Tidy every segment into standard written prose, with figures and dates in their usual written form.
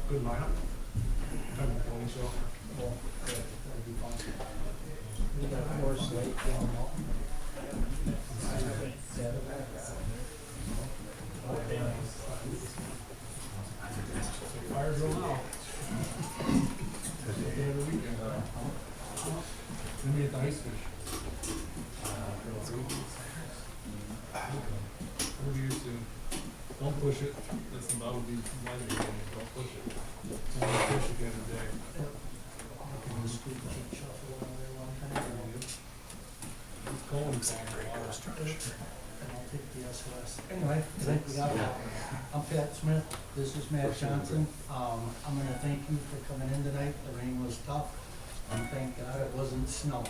good lineup. Kind of a pony show. Well, that'd be fun. We got a horse late going out. Fire drill now. Every weekend. Then we get the ice fish. What do you do? Don't push it. That would be my thing. Don't push it. It's only fish at the end of the day. It's cold and sand water. And I'll take the SOS. Anyway, I think we got it. I'm Pat Smith. This is Matt Johnson. I'm gonna thank you for coming in tonight. The rain was tough. And thank God it wasn't snow.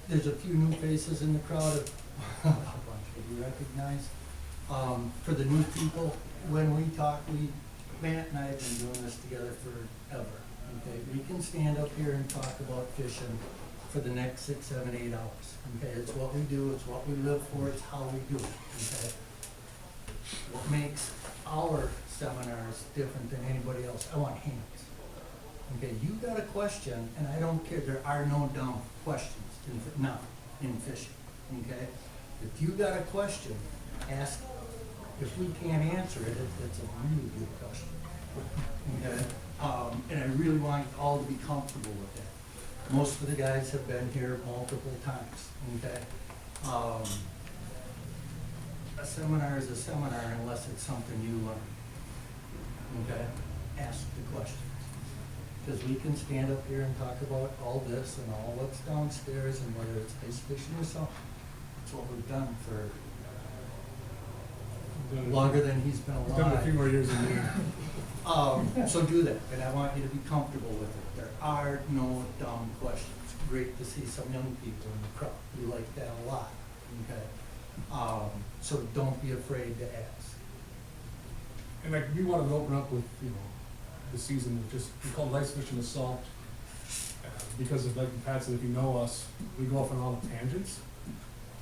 There's a few new faces in the crowd, a bunch that you recognize. For the new people, when we talk, Matt and I have been doing this together forever. Okay, we can stand up here and talk about fishing for the next 6, 7, 8 hours. Okay, it's what we do, it's what we live for, it's how we do it. Okay, what makes our seminars different than anybody else? I want hands. Okay, you got a question, and I don't care. There are no dumb questions in fishing. Okay, if you got a question, ask it. If we can't answer it, it's a really good question. Okay, and I really want you all to be comfortable with that. Most of the guys have been here multiple times. Okay, a seminar is a seminar unless it's something you learn. Okay, ask the question. Because we can stand up here and talk about all this and all what's downstairs and whether it's ice fishing or something. It's what we've done for longer than he's been alive. Done a few more years than me. So do that, and I want you to be comfortable with it. There are no dumb questions. Great to see some young people in the crowd. We like that a lot. Okay, so don't be afraid to ask. And like, we wanted to open up with, the season with just, we call it ice fishing assault. Because of, like Pat said, if you know us, we go off on all the tangents.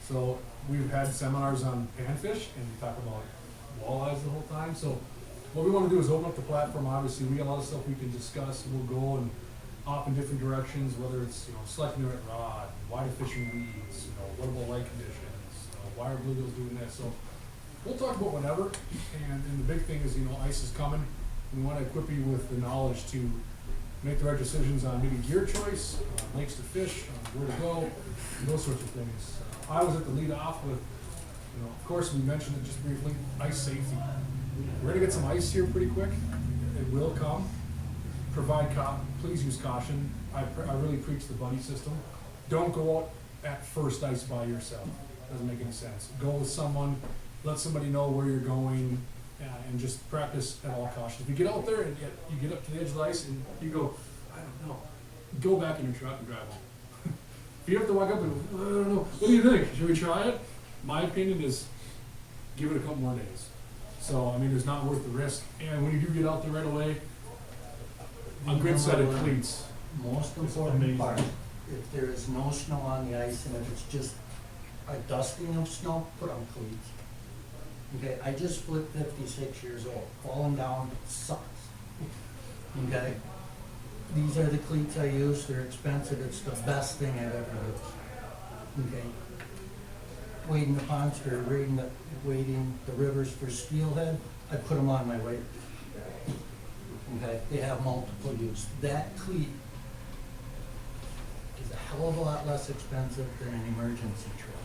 So we've had seminars on panfish and we talk about walleyes the whole time. So what we want to do is open up the platform. Obviously, we got a lot of stuff we can discuss. We'll go and off in different directions, whether it's selecting the right rod, why do fishing weeds, what about light conditions, why are bluegills doing this. So we'll talk about whatever. And the big thing is, ice is coming. We want to equip you with the knowledge to make the right decisions on maybe gear choice, lakes to fish, where to go, those sorts of things. I was at the lead off with, of course, we mentioned it just briefly, ice safety. We're going to get some ice here pretty quick. It will come. Please use caution. I really preach the buddy system. Don't go out at first ice by yourself. Doesn't make any sense. Go with someone, let somebody know where you're going, and just practice at all caution. If you get out there and you get up to the edge of the ice and you go, I don't know, go back in your truck and drive home. If you have to walk up and go, I don't know, what do you think? Should we try it? My opinion is give it a couple more days. So, it's not worth the risk. And when you do get out there right away, a good set of cleats. Most important part, if there is no snow on the ice and if it's just a dusting of snow, put on cleats. Okay, I just flipped 56 years old. Falling down sucks. Okay, these are the cleats I use. They're expensive. It's the best thing I've ever used. Okay, wading the ponds or wading the rivers for steelhead, I put them on my wader. Okay, they have multiple use. That cleat is a hell of a lot less expensive than an emergency trail.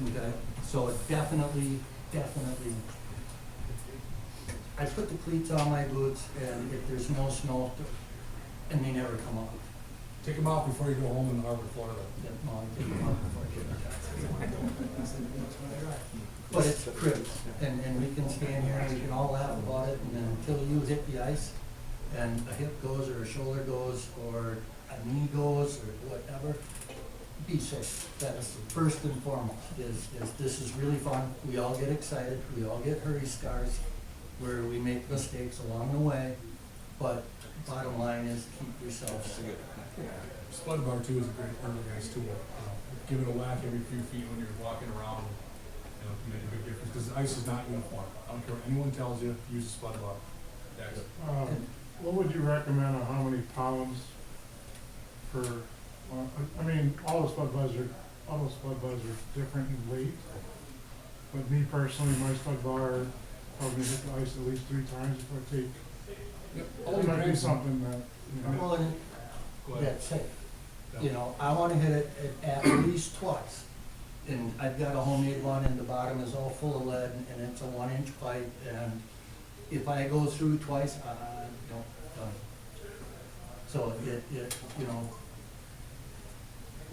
Okay, so it definitely, I put the cleats on my boots, and if there's no snow, and they never come off. Take them off before you go home in Harbor, Florida. Yeah, no, I take them off before I get my taxes. But it's critical, and we can stand here and we can all laugh about it, and then until you hit the ice, and a hip goes, or a shoulder goes, or a knee goes, or whatever, be safe. That's first and foremost, is this is really fun. We all get excited, we all get hurry scars, where we make mistakes along the way, but bottom line is keep yourself safe. Spud bar too is a great organized tool. Give it a whack every few feet when you're walking around, you know, can make a big difference, because the ice is not uniform. I don't care what anyone tells you, use a spud bar. That's it. What would you recommend on how many pounds per, well, I mean, all the spud buds are different in weight. But me personally, my spud bar probably hit the ice at least 3 times before I take. Yep. It might be depends on- something that, you know. Well, and Go ahead. that's it. Yeah. You know, I wanna hit it at least twice. And I've got a homemade one, and the bottom is all full of lead, and it's a 1-inch pipe, and if I go through twice, I don't, so you know,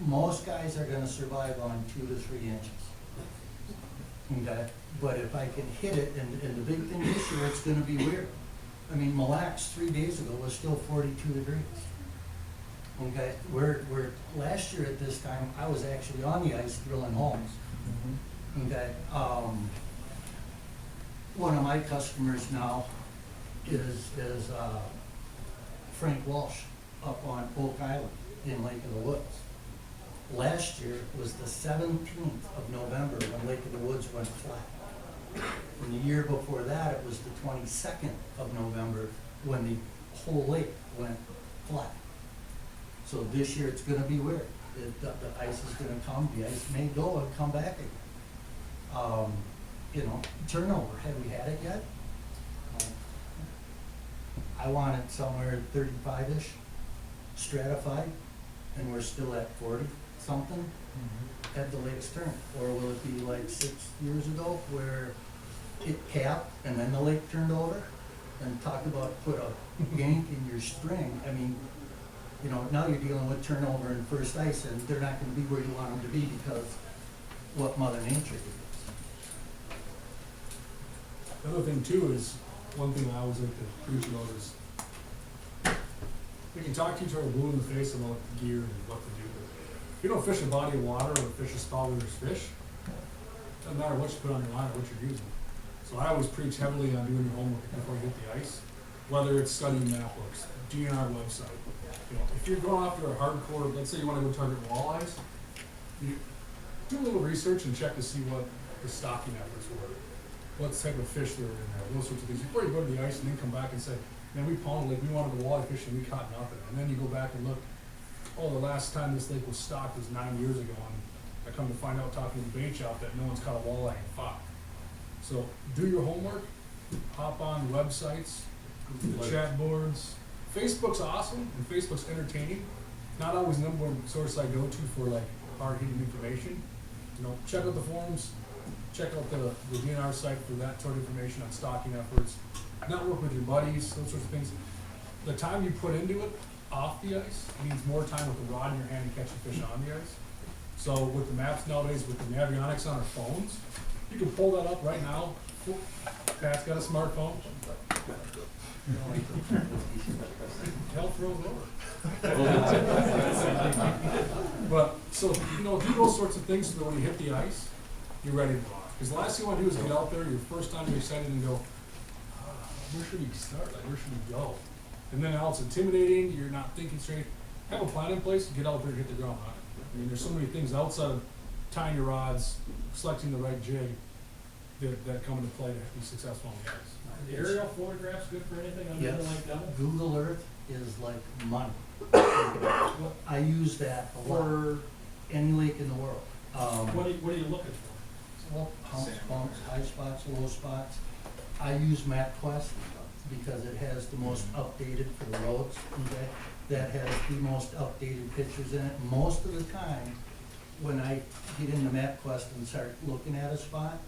most guys are gonna survive on 2 to 3 inches. Okay, but if I can hit it, and the big thing this year, it's gonna be weird. I mean, Mille Lacs 3 days ago was still 42 degrees. Okay, we're last year at this time, I was actually on the ice drilling holes. Okay, one of my customers now is Frank Walsh up on Oak Island in Lake of the Woods. Last year was the 17th of November when Lake of the Woods went flat. And the year before that, it was the 22nd of November when the whole lake went flat. So this year it's gonna be weird. The ice is gonna come, the ice may go and come back again. You know, turnover, have we had it yet? I want it somewhere 35-ish, stratified, and we're still at 40 something at the lake's turn. Or will it be like 6 years ago where it capped and then the lake turned over? And talk about put a yank in your string. I mean, you know, now you're dealing with turnover and first ice, and they're not gonna be where you want them to be because what Mother Nature did. The other thing too is, one thing I always like to preach about is, we can talk to each other blue in the face about gear and what to do. If you don't fish a body of water or fish a spot where there's fish, doesn't matter what you put on your line or what you're using. So I always preach heavily on doing your homework before you hit the ice, whether it's studying map books, DNR website. You know, if you're going after a hardcore, let's say you wanna go target walleyes, you do a little research and check to see what the stocking efforts were, what type of fish there were in there, those sorts of things, before you go to the ice and then come back and say, man, we ponded lake, we wanted to go walleye fishing, we caught nothing. And then you go back and look, oh, the last time this lake was stocked was 9 years ago, and I come to find out talking to the bait shop that no one's caught a walleye in 5. So do your homework, hop on websites, the chat boards. Facebook's awesome and Facebook's entertaining. Not always the number one source I go to for like hard-hitting information. You know, check out the forums, check out the DNR site for that sort of information on stocking efforts. Network with your buddies, those sorts of things. The time you put into it off the ice means more time with the rod in your hand and catching fish on the ice. So with the maps nowadays, with the navionics on our phones, you can pull that up right now. Pat's got a smartphone. Hell throws over. But, so, you know, do those sorts of things so that when you hit the ice, you're ready to rock. Because the last thing you want to do is get out there, your first time you're excited and go, where should we start? Like, where should we go? And then now it's intimidating, you're not thinking straight. Have a plan in place, get out there and hit the ground running. I mean, there's so many things outside of tying your rods, selecting the right jig, that come into play to be successful on the ice. The aerial photographs good for anything on Yes. the Lake Devil? Google Earth is like money. I use that for any lake in the world. What are you looking for? Well, humps, bumps, high spots, low spots. I use MapQuest because it has the most updated for the roads, okay? That has the most updated pictures in it. Most of the time, when I get into MapQuest and start looking at a spot,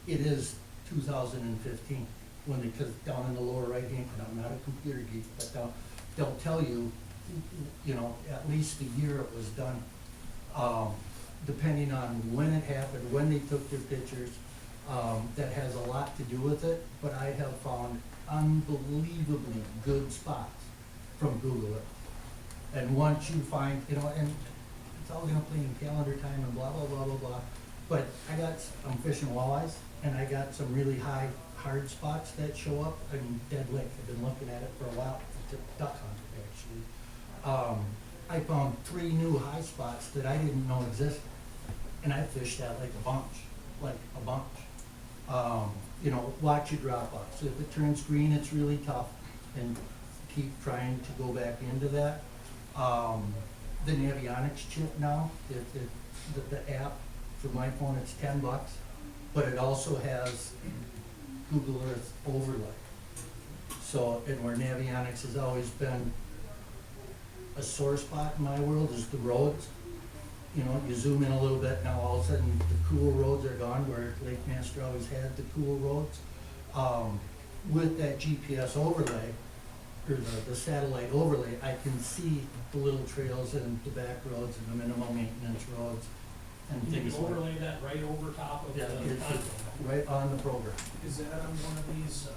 it is 2015. When they, cause down in the lower right hand, and I'm not a computer geek, but they'll tell you, you know, at least the year it was done. Depending on when it happened, when they took their pictures, that has a lot to do with it, but I have found unbelievably good spots from Google Earth. And once you find, you know, and it's all gonna play in calendar time and blah, blah, blah, blah, blah. But I'm fishing walleyes, and I got some really hard spots that show up in Dead Lake. I've been looking at it for a while. It's a duck hunt, actually. I found 3 new high spots that I didn't know existed, and I fished that like a bunch. like a bunch. You know, watch your drop offs. If it turns green, it's really tough, and keep trying to go back into that. The Navionics chip now, the app for my phone, it's $10, but it also has Google Earth overlay. So, and where Navionics has always been a sore spot in my world is the roads. You know, you zoom in a little bit, now all of a sudden the cool roads are gone, where Lake Master always had the cool roads. With that GPS overlay, or the satellite overlay, I can see the little trails and the back roads and the minimum maintenance roads and You things can like that. overlay that right over top of the Yeah, it's content. right on the program. Is that on one of these,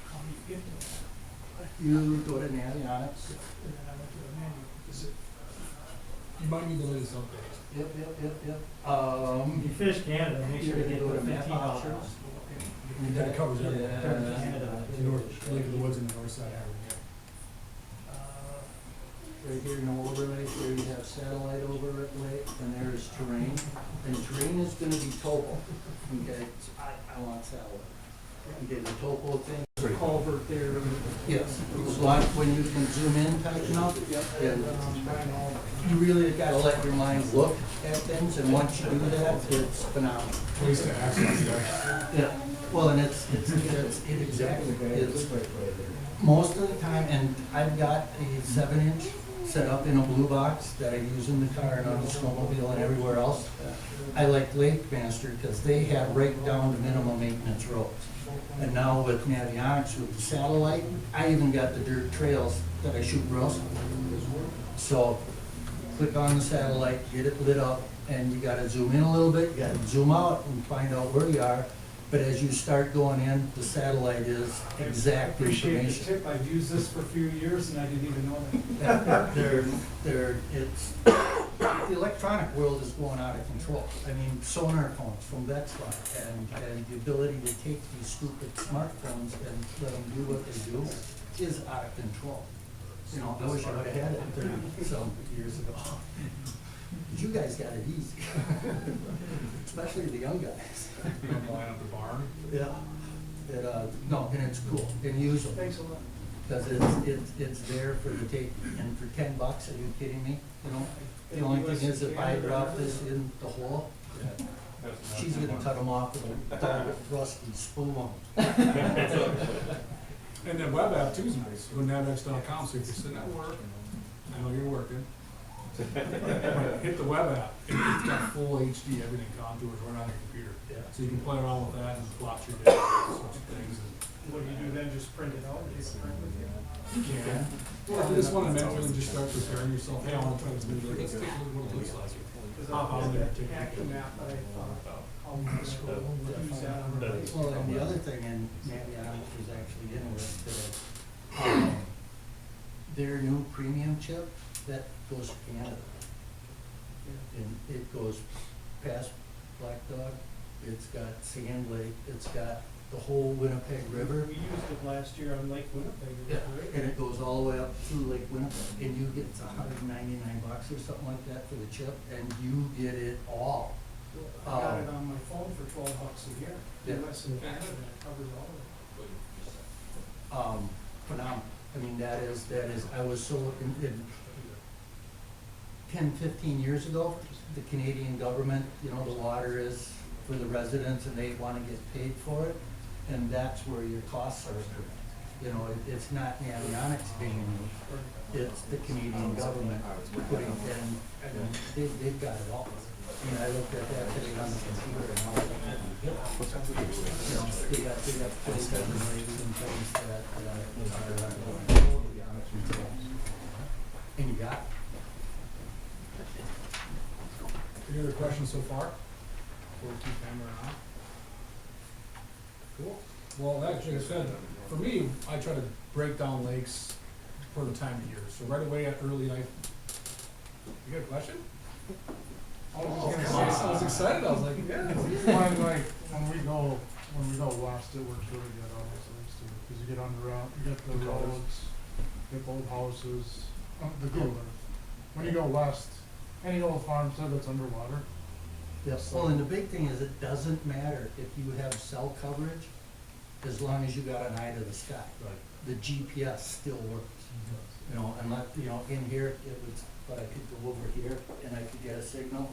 how do you get to that? You go to Navionics. And then I went to the menu, is it, You might need the latest update. Yep. You fish Canada, make sure you You're get gonna the go to map 15 dollars. options. And then it covers everything. Yeah. Canada. The north, Lake of the Woods and the north side area. Right here, no overlay, here you have satellite overlay, and there's terrain. And terrain is gonna be topo, okay? I want satellite. Okay, the topo thing. culvert there? Yes, as long when you can zoom in tight enough, and you really gotta let your mind look at things, and once you do that, it's phenomenal. Place to access that. Yeah, well, and it's exactly, it's most of the time, and I've got a 7-inch set up in a blue box that I use in the car and on the snowmobile and everywhere else. I like Lake Master because they have right down to minimum maintenance roads. And now with Navionics, with the satellite, I even got the dirt trails that I shoot rails on. So, click on the satellite, get it lit up, and you gotta zoom in a little bit, you gotta zoom out and find out where you are. But as you start going in, the satellite is exact Appreciate the information. tip, I've used this for a few years and I didn't even know that. The electronic world is going out of control. I mean, sonar phones from Vexilar and the ability to take these stupid smartphones and let them do what they do is out of control. You know, I wish I would've had it 30-some years ago. But you guys got it easy, especially the young guys. You know, line up the barn. Yeah. No, and it's cool and usable. Thanks a lot. Because it's there for the taking, and for $10, are you kidding me? You know, the only thing is if I drop this in the hole, she's gonna cut them off with a dull, rusty spoon. And that web app too is nice. Go to navx.com, so if you're sitting at work, I know you're working. Hit the web app, it's got full HD, everything contours right on your computer. Yeah. So you can play around with that and plot your day, all sorts of things. What do you do then, just print it out, take a print with you? You can. Or if you just wanna mentally just start preparing yourself, hey, I wanna try this new thing, let's take a look at what it looks like. Because Hop on I there, that take a action picture. map that I thought, I'll use that on the. Well, and the other thing, and Navionics was actually in with today, their new premium chip, that goes to Canada. And it goes past Black Dog, it's got Sand Lake, it's got the whole Winnipeg River. We used it last year on Lake Winnipeg. It was Yeah, great. and it goes all the way up through Lake Winnipeg, and you get, it's $199 or something like that for the chip, and you get it all. I got it on my phone for $12 a year. Yeah. US and Canada, and it covers all of it. Phenomenal. I mean, that is, I was so, in 10, 15 years ago, the Canadian government, you know, the water is for the residents and they wanna get paid for it, and that's where your costs are. You know, it's not Navionics being used, it's the Canadian government putting in, and they've got it all. I mean, I looked at that today on the computer and all that. You know, they got place overlays and things that, and you got it. Any other questions so far? Before we keep hammering on? Cool. Well, actually, like I said, for me, I try to break down lakes for the time of year. So right away at early, you got a question? I I was excited, I was like, yeah. When we go west, it works really good on those things too, because you get underground, you get the roads, you get the old houses, the cooler. When you go west, any old farm stead that's underwater, Yes, well, and the big thing is it doesn't matter if you have cell coverage, as long as you got an eye to the sky. Right. The GPS still works. You know, and like, you know, in here, it was, but I could go over here and I could get a signal.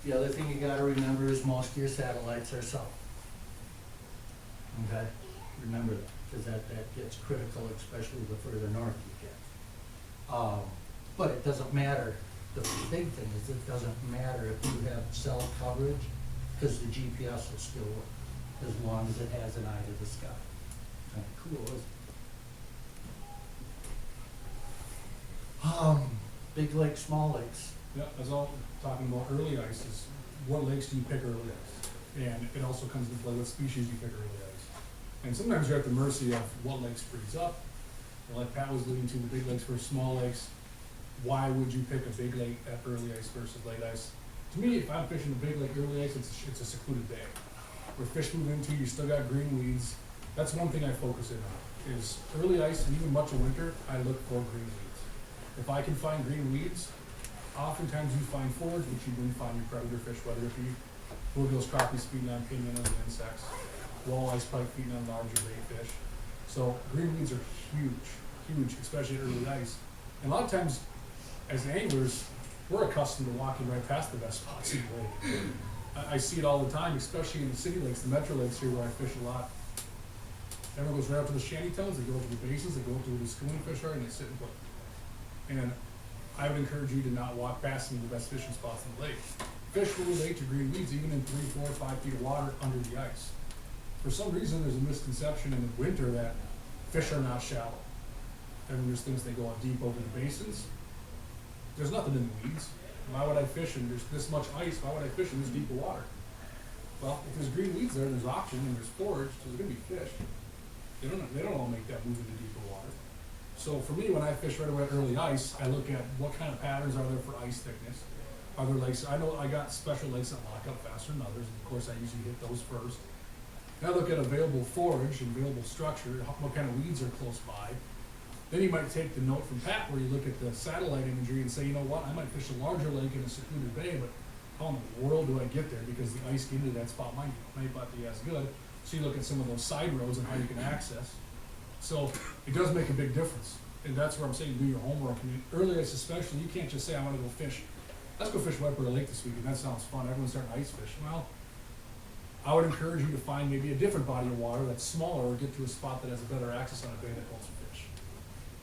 The other thing you gotta remember is most of your satellites are south. Okay, remember that, because that gets critical, especially the further north you get. But it doesn't matter, the big thing is it doesn't matter if you have cell coverage, because the GPS will still work, as long as it has an eye to the sky. Kinda cool, isn't it? Big lakes, small lakes. Yeah, as all talking about early ice is, what lakes do you pick early ice? And it also comes into play what species you pick early ice. And sometimes you're at the mercy of what lakes freeze up. And like Pat was alluding to, the big lakes versus small lakes. Why would you pick a big lake at early ice versus late ice? To me, if I'm fishing a big lake early ice, it's a secluded bay. Where fish move into, you still got green weeds. That's one thing I focus in on, is early ice and even much of winter, I look for green weeds. If I can find green weeds, oftentimes you find forage, which you wouldn't find your predator fish, whether it be bluegills, crappies feeding on pigment and insects, walleyes, pike feeding on larger bait fish. So green weeds are huge, especially at early ice. And a lot of times, as anglers, we're accustomed to walking right past the best spots in the lake. I see it all the time, especially in the city lakes, the metro lakes here where I fish a lot. Everyone goes right up to the shantytowns, they go up to the basins, they go up to where the schooling fish are, and they sit and play. And I would encourage you to not walk past some of the best fishing spots in the lake. Fish will relate to green weeds even in 3, 4, 5 feet of water under the ice. For some reason, there's a misconception in the winter that fish are not shallow. Everyone just thinks they go out deep over the basins. There's nothing in the weeds. Why would I fish and there's this much ice? Why would I fish in this deep of water? Well, if there's green weeds there, there's oxygen and there's forage, so there's gonna be fish. They don't all make that move into deeper water. So for me, when I fish right away at early ice, I look at what kind of patterns are there for ice thickness. Are there lakes? I know I got special lakes that lock up faster than others, and of course I usually hit those first. And I look at available forage and available structure, what kind of weeds are close by. Then you might take the note from Pat where you look at the satellite imagery and say, you know what, I might fish a larger lake in a secluded bay, but how in the world do I get there? Because the ice into that spot might not be as good. So you look at some of those side roads and how you can access. So it does make a big difference. And that's where I'm saying do your homework. I mean, early ice especially, you can't just say, I want to go fish. Let's go fish Whitewater Lake this weekend. That sounds fun. Everyone's starting ice fish. Well, I would encourage you to find maybe a different body of water that's smaller or get to a spot that has a better access on a bay that holds fish.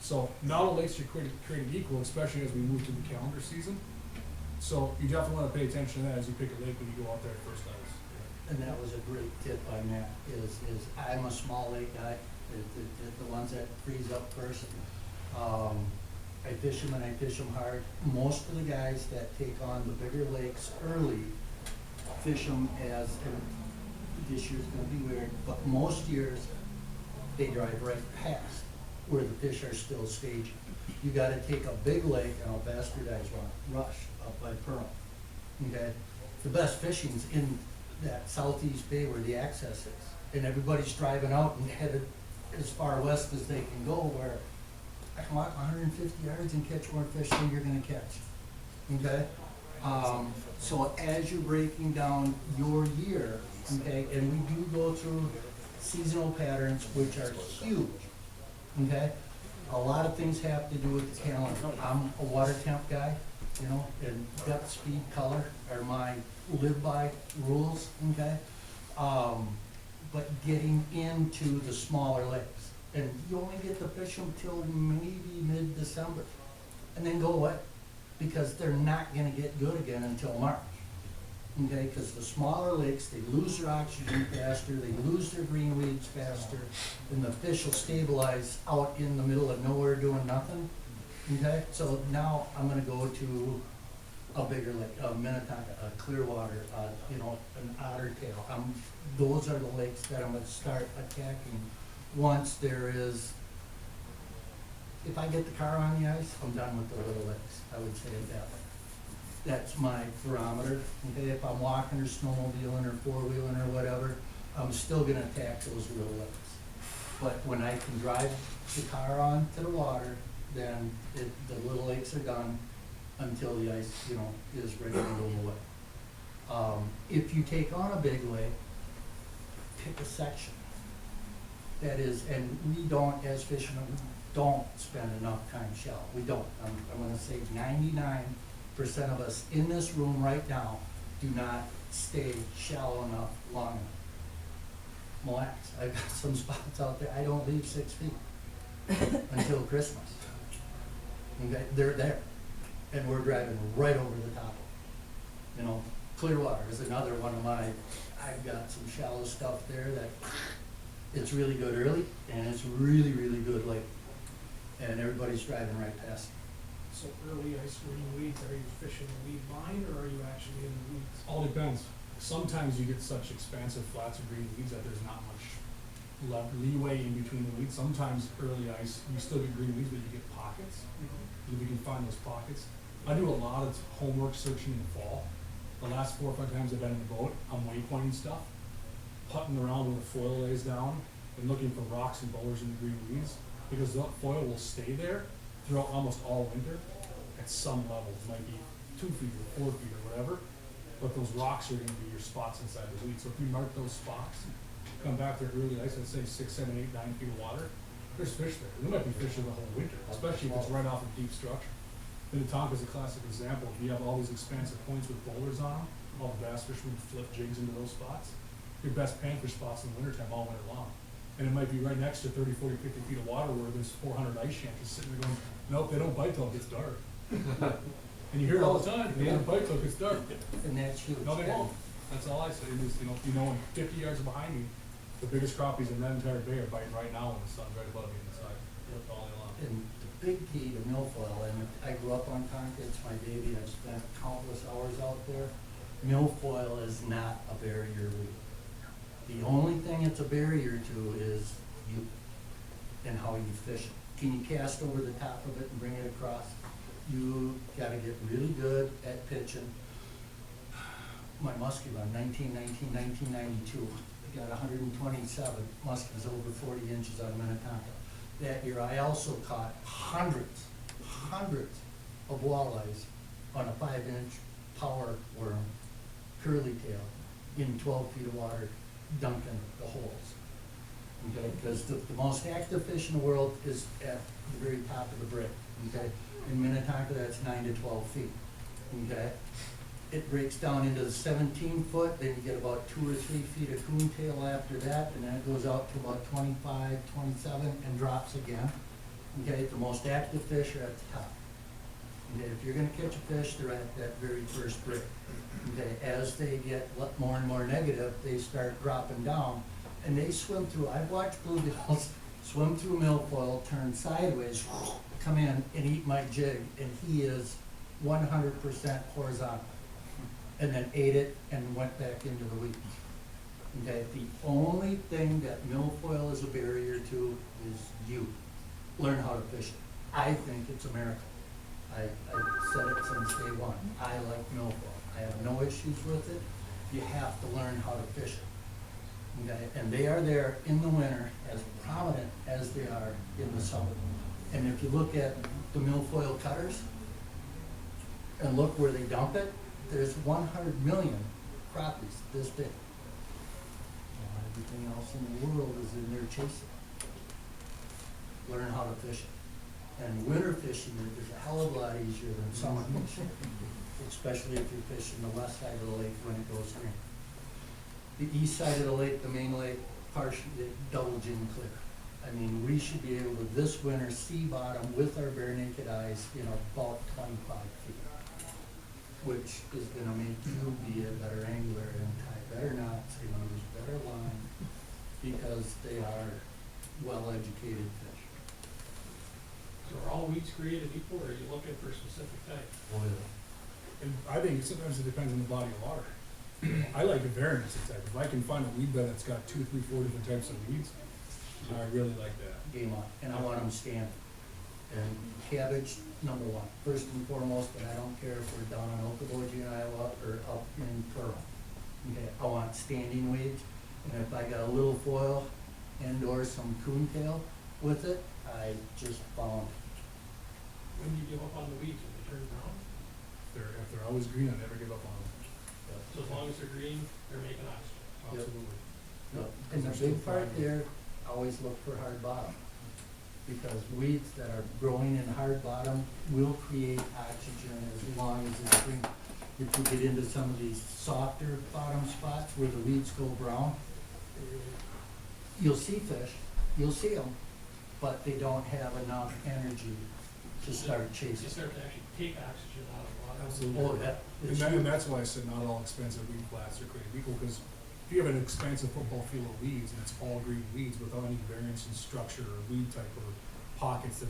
So not all lakes are created equal, especially as we move to the calendar season. So you definitely want to pay attention to that as you pick a lake when you go out there at first ice. And that was a great tip by Matt, is I'm a small lake guy, the ones that freeze up first. I fish them and I fish them hard. Most of the guys that take on the bigger lakes early fish them as, and this year's gonna be weird, but most years they drive right past where the fish are still staging. You gotta take a big lake, and I'll bastardize one, Rush up by Pearl. Okay, the best fishing's in that southeast bay where the access is, and everybody's driving out and headed as far west as they can go, where I can walk 150 yards and catch more fish than you're gonna catch. Okay, so as you're breaking down your year, okay, and we do go through seasonal patterns which are huge. Okay, a lot of things have to do with the calendar. I'm a water temp guy, you know, and depth, speed, color are my live by rules, okay? But getting into the smaller lakes, and you only get to fish them till maybe mid-December, and then go away, because they're not gonna get good again until March. Okay, because the smaller lakes, they lose their oxygen faster, they lose their green weeds faster, and the fish will stabilize out in the middle of nowhere doing nothing. Okay, so now I'm gonna go to a bigger lake, a Minnetonka, a Clearwater, you know, an Ottertail. Those are the lakes that I'm gonna start attacking once there is, if I get the car on the ice, I'm done with the little lakes, I would say it that way. That's my barometer. Okay, if I'm walking or snowmobiling or four-wheeling or whatever, I'm still gonna attack those little lakes. But when I can drive the car on to the water, then the little lakes are done until the ice, you know, is ready to go away. If you take on a big lake, pick a section. That is, and we don't, as fishermen, we don't spend enough time shallow. We don't. I'm gonna say 99% of us in this room right now do not stay shallow enough long enough. Mille Lacs, I've got some spots out there, I don't leave 6 feet until Christmas. Okay, they're there, and we're driving right over the top of them. You know, Clearwater is another one of my, I've got some shallow stuff there that it's really good early, and it's really, really good late. And everybody's driving right past it. So early ice green weeds, are you fishing the weed line or are you actually in the weeds? All depends. Sometimes you get such expansive flats of green weeds that there's not much leeway in between the weeds. Sometimes early ice, you still get green weeds, but you get pockets. If you can find those pockets. I do a lot of homework searching in the fall. The last 4 or 5 times I've been in the boat, I'm waypointing stuff, putting around when the foil lays down, and looking for rocks and boulders in the green weeds, because the foil will stay there throughout almost all winter at some level. It might be 2 feet or 4 feet or whatever, but those rocks are gonna be your spots inside the weeds. So if you mark those spots, come back there early ice, I'd say 6, 7, 8, 9 feet of water, there's fish there. There might be fish there the whole winter, especially if it's right off a deep structure. Minnetonka's a classic example. If you have all these expansive points with boulders on them, all the bass fishermen flip jigs into those spots. Your best panfish spots in the wintertime all winter long. And it might be right next to 30, 40, 50 feet of water where there's 400 ice shanties sitting there going, nope, they don't bite till it gets dark. And you hear it all the time, they don't bite till it gets dark. And that's huge. No, they won't. That's all I say, is, if you know, 50 yards behind you, the biggest crappies in that entire bay are biting right now when the sun's right above you inside, all day long. And the big key to milfoil, and I grew up on Tonka, it's my baby, I've spent countless hours out there. Milfoil is not a barrier weed. The only thing it's a barrier to is you and how you fish it. Can you cast over the top of it and bring it across? You gotta get really good at pitching. My muskie run, 1992, I got 127 muskies over 40 inches out of Minnetonka. That year, I also caught hundreds of walleyes on a 5-inch power worm, curly tail, in 12 feet of water, dunking the holes. Okay, because the most active fish in the world is at the very top of the break. Okay, in Minnetonka, that's 9 to 12 feet. Okay, it breaks down into the 17 foot, then you get about 2 or 3 feet of coontail after that, and then it goes out to about 25, 27, and drops again. Okay, the most active fish are at the top. Okay, if you're gonna catch a fish, they're at that very first break. Okay, as they get more and more negative, they start dropping down, and they swim through. I've watched bluegills swim through milfoil, turn sideways, come in and eat my jig, and he is 100% horizontal. And then ate it and went back into the weeds. Okay, the only thing that milfoil is a barrier to is you. Learn how to fish it. I think it's a miracle. I've said it since day one. I like milfoil. I have no issues with it. You have to learn how to fish it. Okay, and they are there in the winter as prominent as they are in the summer. And if you look at the milfoil cutters and look where they dump it, there's 100 million crappies this big. Everything else in the world is in there chasing. Learn how to fish it. And winter fishing is a hell of a lot easier than summer fishing, especially if you're fishing the west side of the lake when it goes green. The east side of the lake, the main lake, partially double gin clear. I mean, we should be able to this winter see bottom with our bare naked eyes, about 25 feet. Which is gonna make you be a better angler and tie better knots and use better line because they are well-educated fish. So are all weeds created equal, or are you looking for a specific type? And I think sometimes it depends on the body of water. I like the variance of type. If I can find a weed bed that's got 2, 3, 4 different types of weeds, I really like that. Game on, and I want them standing. And cabbage, number one, first and foremost, and I don't care if we're down on Okoboji, Iowa, or up in Pearl. Okay, I want standing weeds, and if I got a little foil and or some coontail with it, I just found. When do you give up on the weeds, when they turn brown? If they're always green, I never give up on them. So as long as they're green, they're making oxygen. Absolutely. Yep. And the big part there, always look for hard bottom. Because weeds that are growing in hard bottom will create oxygen as long as it's green. If you get into some of these softer bottom spots where the weeds go brown, you'll see fish, you'll see them, but they don't have enough energy to start They chasing. start to actually take oxygen out of the water. Absolutely. Oh, yeah. It's And that's why I said not all expensive weed flats are created equal, because if you have an expansive football field of weeds and it's all green weeds without any variance in structure or weed type or pockets, that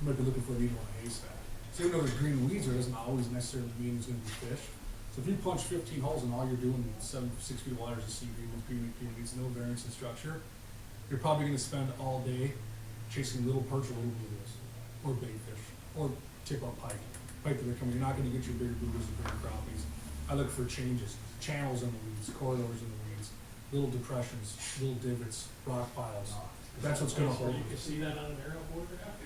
you might be looking for a needle in a haystack. So even though there's green weeds, there doesn't always necessarily mean there's gonna be fish. So if you punch 15 holes and all you're doing is 6 feet of water is a sea green with green weeds, no variance in structure, you're probably gonna spend all day chasing little perch or little bluegills, or bait fish, or tip-up pike that are coming. You're not gonna get your bigger bluegills and bigger crappies. I look for changes, channels in the weeds, corridors in the weeds, little depressions, little divots, rock piles. That's what's gonna hold. You can see that on an aerial photograph?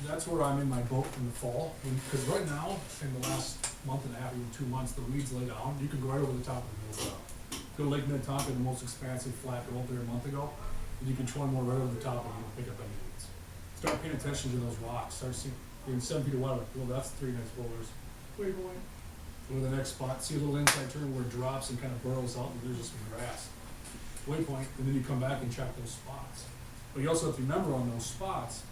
That's where I'm in my boat in the fall, because right now, in the last month and a half, even 2 months, the weeds lay down, you can go right over the top of the gold. Go to Lake Minnetonka, the most expansive flat gold there a month ago, and you can 20 more right over the top and you don't pick up any weeds. Start paying attention to those rocks, start seeing, you're in 7 feet of water, like, well, that's 3 nice boulders. Where are you going? Go to the next spot, see a little inside turn where it drops and kind of burrows out, and there's just some grass. Waypoint, and then you come back and check those spots. But you also have to remember on those spots,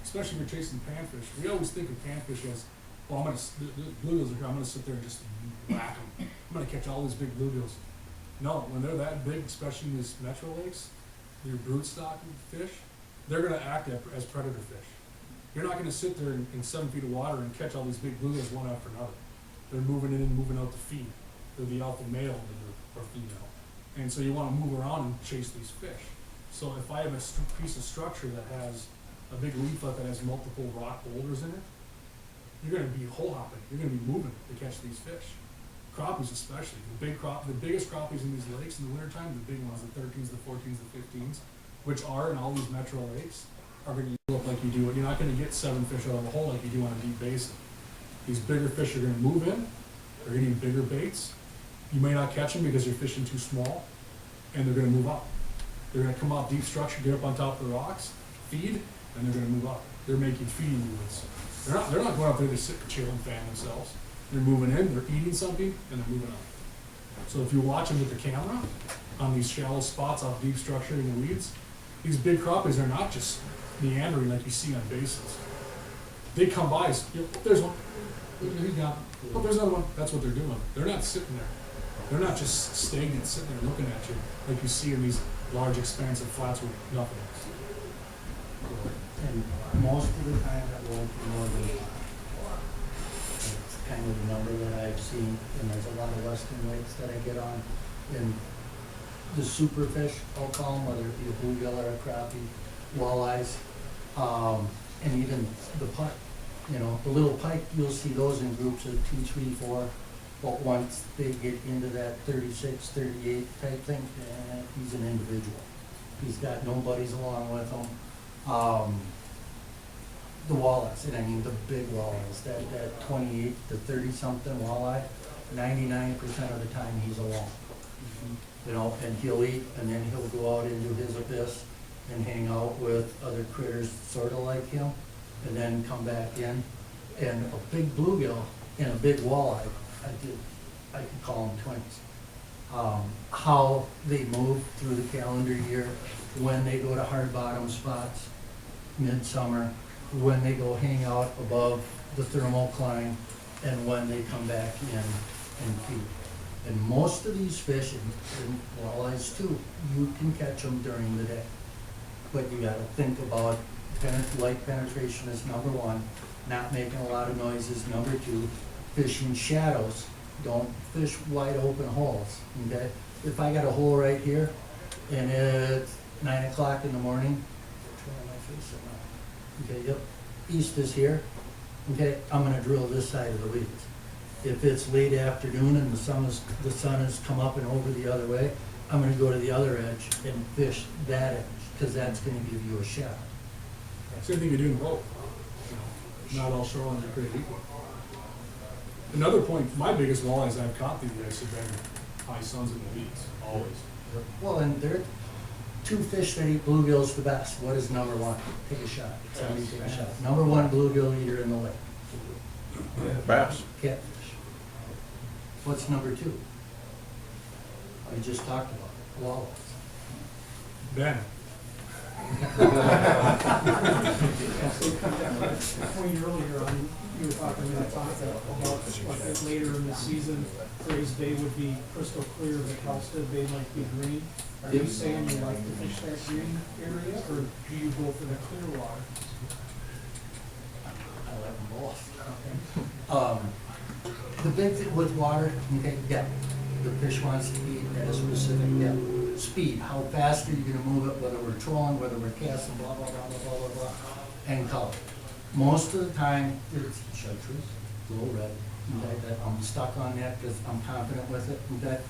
especially if you're chasing panfish, we always think of panfish as, well, the bluegills are here, I'm gonna sit there and just whack them. I'm gonna catch all these big bluegills. No, when they're that big, especially in these metro lakes, your broodstock fish, they're gonna act as predator fish. You're not gonna sit there in 7 feet of water and catch all these big bluegills one after another. They're moving in and moving out to feed. They're the alpha male in the group, or female. And so you wanna move around and chase these fish. So if I have a piece of structure that has a big leaflet that has multiple rock boulders in it, you're gonna be hole hopping, you're gonna be moving to catch these fish. Crappies especially, the biggest crappies in these lakes in the wintertime, the big ones, the 13s, the 14s, the 15s, which are in all these metro lakes, are gonna look like you do, you're not gonna get 7 fish out of a hole like you do on a deep basin. These bigger fish are gonna move in, they're eating bigger baits, you may not catch them because you're fishing too small, and they're gonna move up. They're gonna come off deep structure, get up on top of the rocks, feed, and they're gonna move up. They're making feeding movements. They're not going up there to sit and chill and fan themselves. They're moving in, they're eating something, and they're moving up. So if you watch them with the camera on these shallow spots off deep structure in the weeds, these big crappies are not just meandering like you see on basins. They come by, oh, there's one. He's gone. Oh, there's another one. That's what they're doing. They're not sitting there. They're not just stagnant, sitting there looking at you like you see in these large, expansive flats with nothing else. And most of the time it won't be more than 5. That's kind of the number that I've seen, and there's a lot of western lakes that I get on. And the superfish, I'll call them, whether it be a bluegill or a crappie, walleyes, and even the pike. You know, the little pike, you'll see those in groups of 2, 3, 4. But once they get into that 36, 38 type thing, he's an individual. He's got no buddies along with him. The walleyes, and I mean the big walleyes, that 28 to 30 something walleye, 99% of the time he's alone. You know, and he'll eat, and then he'll go out into his abyss and hang out with other critters sort of like him, and then come back in. And a big bluegill and a big walleye, I could call them twins. How they move through the calendar year, when they go to hard bottom spots, midsummer, when they go hang out above the thermocline, and when they come back in and feed. And most of these fish, and walleyes too, you can catch them during the day. But you gotta think about light penetration is number 1, not making a lot of noise is number 2, fishing shadows. Don't fish wide open holes, okay? If I got a hole right here, and it's 9 o'clock in the morning, which one am I facing now? Okay, yep, east is here, okay, I'm gonna drill this side of the weeds. If it's late afternoon and the sun has come up and over the other way, I'm gonna go to the other edge and fish that edge, because that's gonna give you a shadow. Same thing you do in both. Not all shorelines are created equal. Another point, my biggest walleyes I've caught these days have been high suns in the weeds, always. Well, and there are two fish that eat bluegills the best. What is number one? Take a shot. Somebody take a shot. Number one bluegill eater in the lake. Bass. Catfish. What's number two? We just talked about it. Walleyes. Ben, Point earlier on, you were talking about like later in the season, Gray's Bay would be crystal clear, but Halstead Bay might be green. Are you saying you like to fish that green area, or do you go for the clear water? I like them both. The big thing with water, okay, depth. The fish wants to eat at a specific depth. Speed, how fast are you gonna move it, whether we're trolling, whether we're casting, blah, blah, blah, blah, blah, blah, blah, and color. Most of the time, it's chartreuse, little red, okay, that I'm stuck on that because I'm confident with it, okay?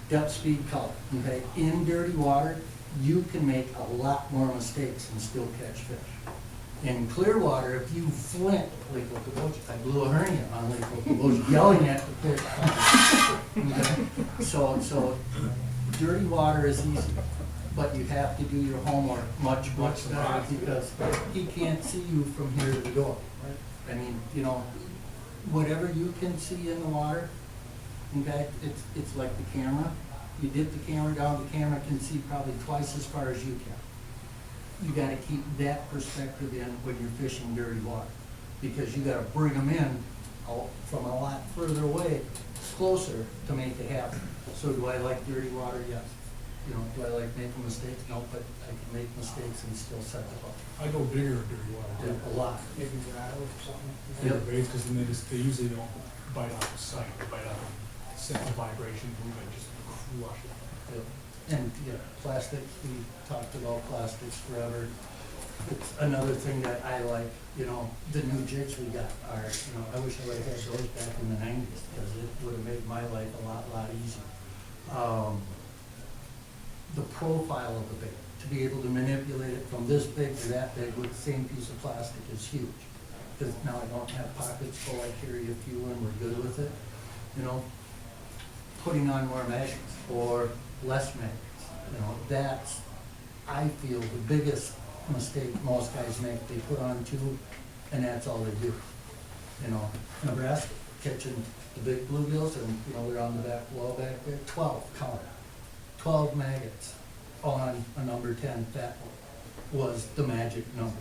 Depth, speed, color, okay? In dirty water, you can make a lot more mistakes and still catch fish. In clear water, if you flint, Lake Okoboji, I blew a hernia on Lake Okoboji, yelling at the fish. Okay? So dirty water is easy, but you have to do your homework much better because he can't see you from here to the door. I mean, you know, whatever you can see in the water, okay, it's like the camera. You dip the camera down, the camera can see probably twice as far as you can. You gotta keep that perspective in when you're fishing dirty water, because you gotta bring them in from a lot further away, closer to make it happen. So do I like dirty water? Yes. You know, do I like making mistakes? No, but I can make mistakes and still set it up. I go bigger in dirty water. Yeah, a lot. Maybe rattle or something? Bigger baits, because then they usually don't bite out of sight, they bite out of sense of vibration, movement, just crush it. Yep. And, yeah, plastics, we talked about plastics forever. It's another thing that I like, you know, the new jigs we got are, you know, I wish I would've had those back in the nineties, because it would've made my life a lot easier. The profile of the bait, to be able to manipulate it from this big to that big with the same piece of plastic is huge. Because now I don't have pockets full, I carry a few and we're good with it. You know, putting on more magnets or less magnets, you know, that's, I feel, the biggest mistake most guys make. They put on two and that's all they do. You know, Nebraska catching the big bluegills and, you know, they're on the back wall back there, 12 count. 12 maggots on a number 10 fat was the magic number.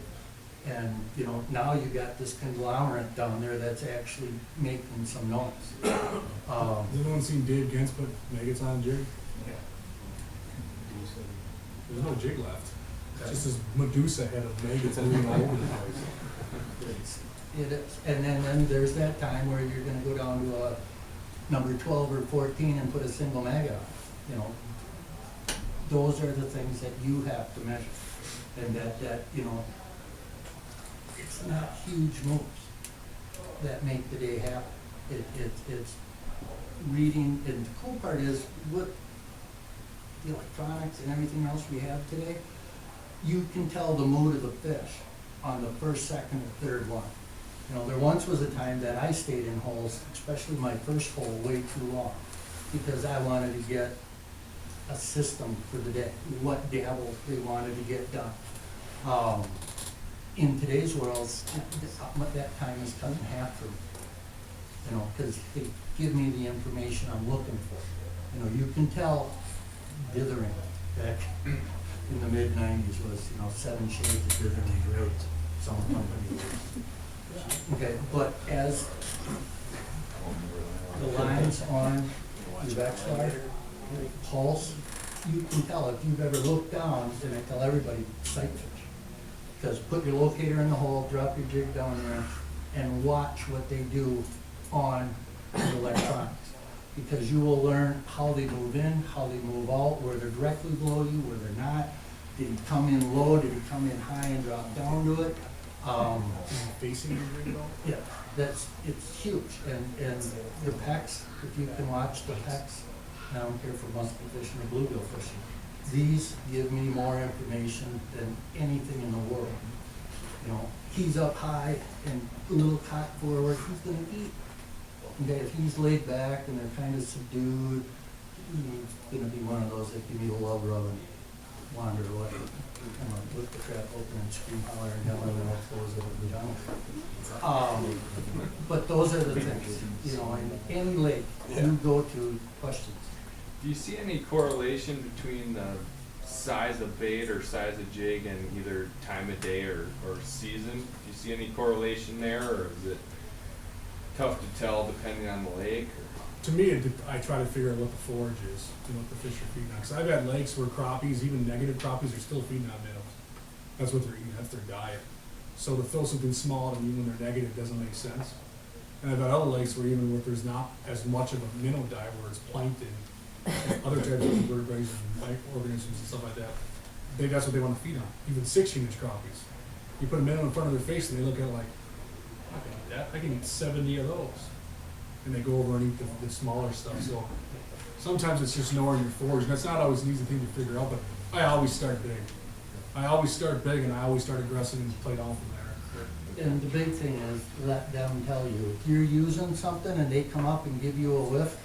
And, you know, now you got this conglomerate down there that's actually making some noise. Has anyone seen Dave Gintz put maggots on a jig? There's no jig left. It's just this Medusa head of maggots moving all over the place. It is. And then there's that time where you're gonna go down to a number 12 or 14 and put a single maggot on, you know. Those are the things that you have to measure. And that, you know, it's not huge moves that make the day happen. It's reading, and the cool part is with the electronics and everything else we have today, you can tell the mood of the fish on the first, second, or third one. You know, there once was a time that I stayed in holes, especially my first hole, way too long, because I wanted to get a system for the day, what dabble they wanted to get done. In today's world, that time is cut in half for me, you know, because they give me the information I'm looking for. You know, you can tell dithering back in the mid-90s was, you know, 7 shades of dithering great, some companies. Okay, but as the lines on your Vexilar pulse, you can tell if you've ever looked down, and I tell everybody, sight fish. Because put your locator in the hole, drop your jig down there, and watch what they do on the electronics. Because you will learn how they move in, how they move out, where they're directly below you, where they're not. Did he come in low, did he come in high and drop down to it? Facing your rig though? Yeah, it's huge, and the pecs, if you can watch the pecs, I don't care for musky fishing or bluegill fishing, these give me more information than anything in the world. You know, he's up high and a little cock forward, he's gonna eat Okay, if he's laid back and they're kind of subdued, he's gonna be one of those that give you the love rub and wander away. Come on, lift the trap open and scream, holler, and yell, and all those that will be done. But those are the things, you know, in any lake you go to, questions. Do you see any correlation between the size of bait or size of jig and either time of day or season? Do you see any correlation there, or is it tough to tell depending on the lake? Or? To me, I try to figure out what the forage is and what the fish are feeding on. Cause I've had lakes where crappies, even negative crappies, are still feeding on minnows. That's what they're eating, that's their diet. So to throw something small at them even when they're negative doesn't make sense. And I've had other lakes where even if there's not as much of a minnow diet, where it's plankton, and other types of invertebrates and microorganisms and stuff like that, that's what they want to feed on. Even 16-inch crappies. You put a minnow in front of their face and they look at it like, I can eat that, I can eat 70 of those. And they go over and eat the smaller stuff. So sometimes it's just knowing your forage. And that's not always an easy thing to figure out, but I always start big. I always start big and I always start aggressive and play down from there. And the big thing is, let them tell you, if you're using something and they come up and give you a whiff,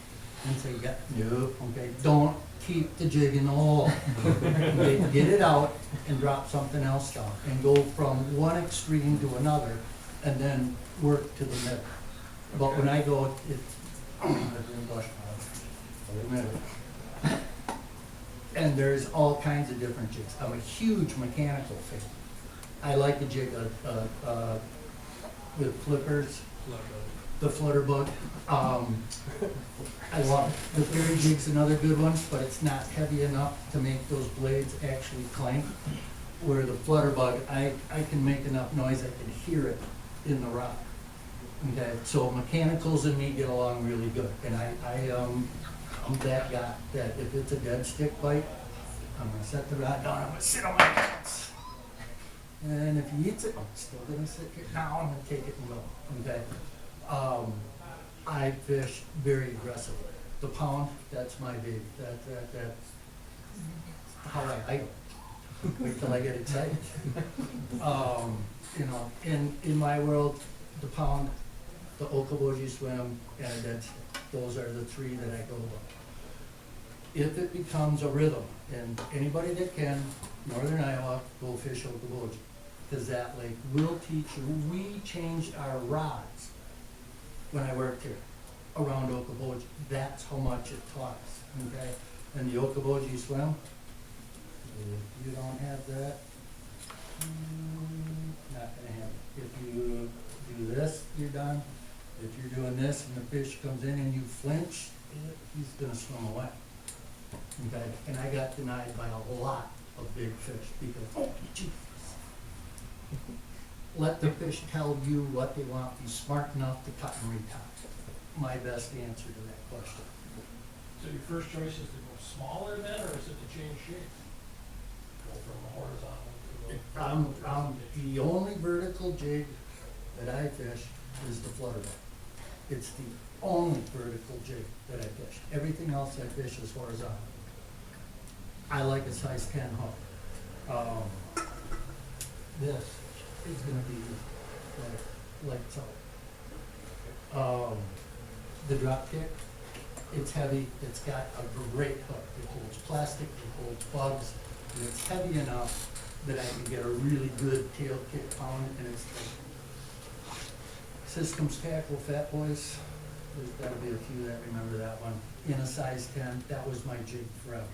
and say, yeah, no, okay, don't keep the jig in the hole. Okay, get it out and drop something else down, and go from one extreme to another, and then work to the middle. But when I go, it's, and there's all kinds of different jigs. I'm a huge mechanical fan. I like the jig with flippers, the flutter bug. I love it. The fairy jig's another good one, but it's not heavy enough to make those blades actually clank. Where the flutter bug, I can make enough noise, I can hear it in the rock. Okay, so mechanicals and me get along really good, and I'm that guy that if it's a dead stick bite, I'm gonna set the rod down, I'm gonna sit on my hands. And if he eats it, I'm still gonna sit here down and take it and go, okay? I fish very aggressively. The pound, that's my baby, that's how I idle. Wait till I get excited. You know, in my world, the pound, the Okoboji swim, and those are the three that I go by. If it becomes a rhythm, and anybody that can, Northern Iowa, go fish Okoboji, because that lake will teach you. We changed our rods when I worked here around Okoboji. That's how much it taught us, okay? And the Okoboji swim, if you don't have that, not gonna have it. If you do this, you're done. If you're doing this and the fish comes in and you flinch, he's gonna swim away. Okay, and I got denied by a lot of big fish because, oh, Jesus. Let the fish tell you what they want. Be smart enough to cut and retie. My best answer to that question. So your first choice is to go smaller then, or is it to change shape? Go from horizontal to The only vertical jig that I fish is the flutter bait. It's the only vertical jig that I fish. Everything else I fish is horizontal. I like a size 10 hook. This is gonna be like so. The drop kick, it's heavy, it's got a great hook. It holds plastic, it holds bugs, and it's heavy enough that I can get a really good tail kick pound, and it's like Systems Tackle Fat Boys. There's gotta be a few that remember that one. In a size 10, that was my jig forever,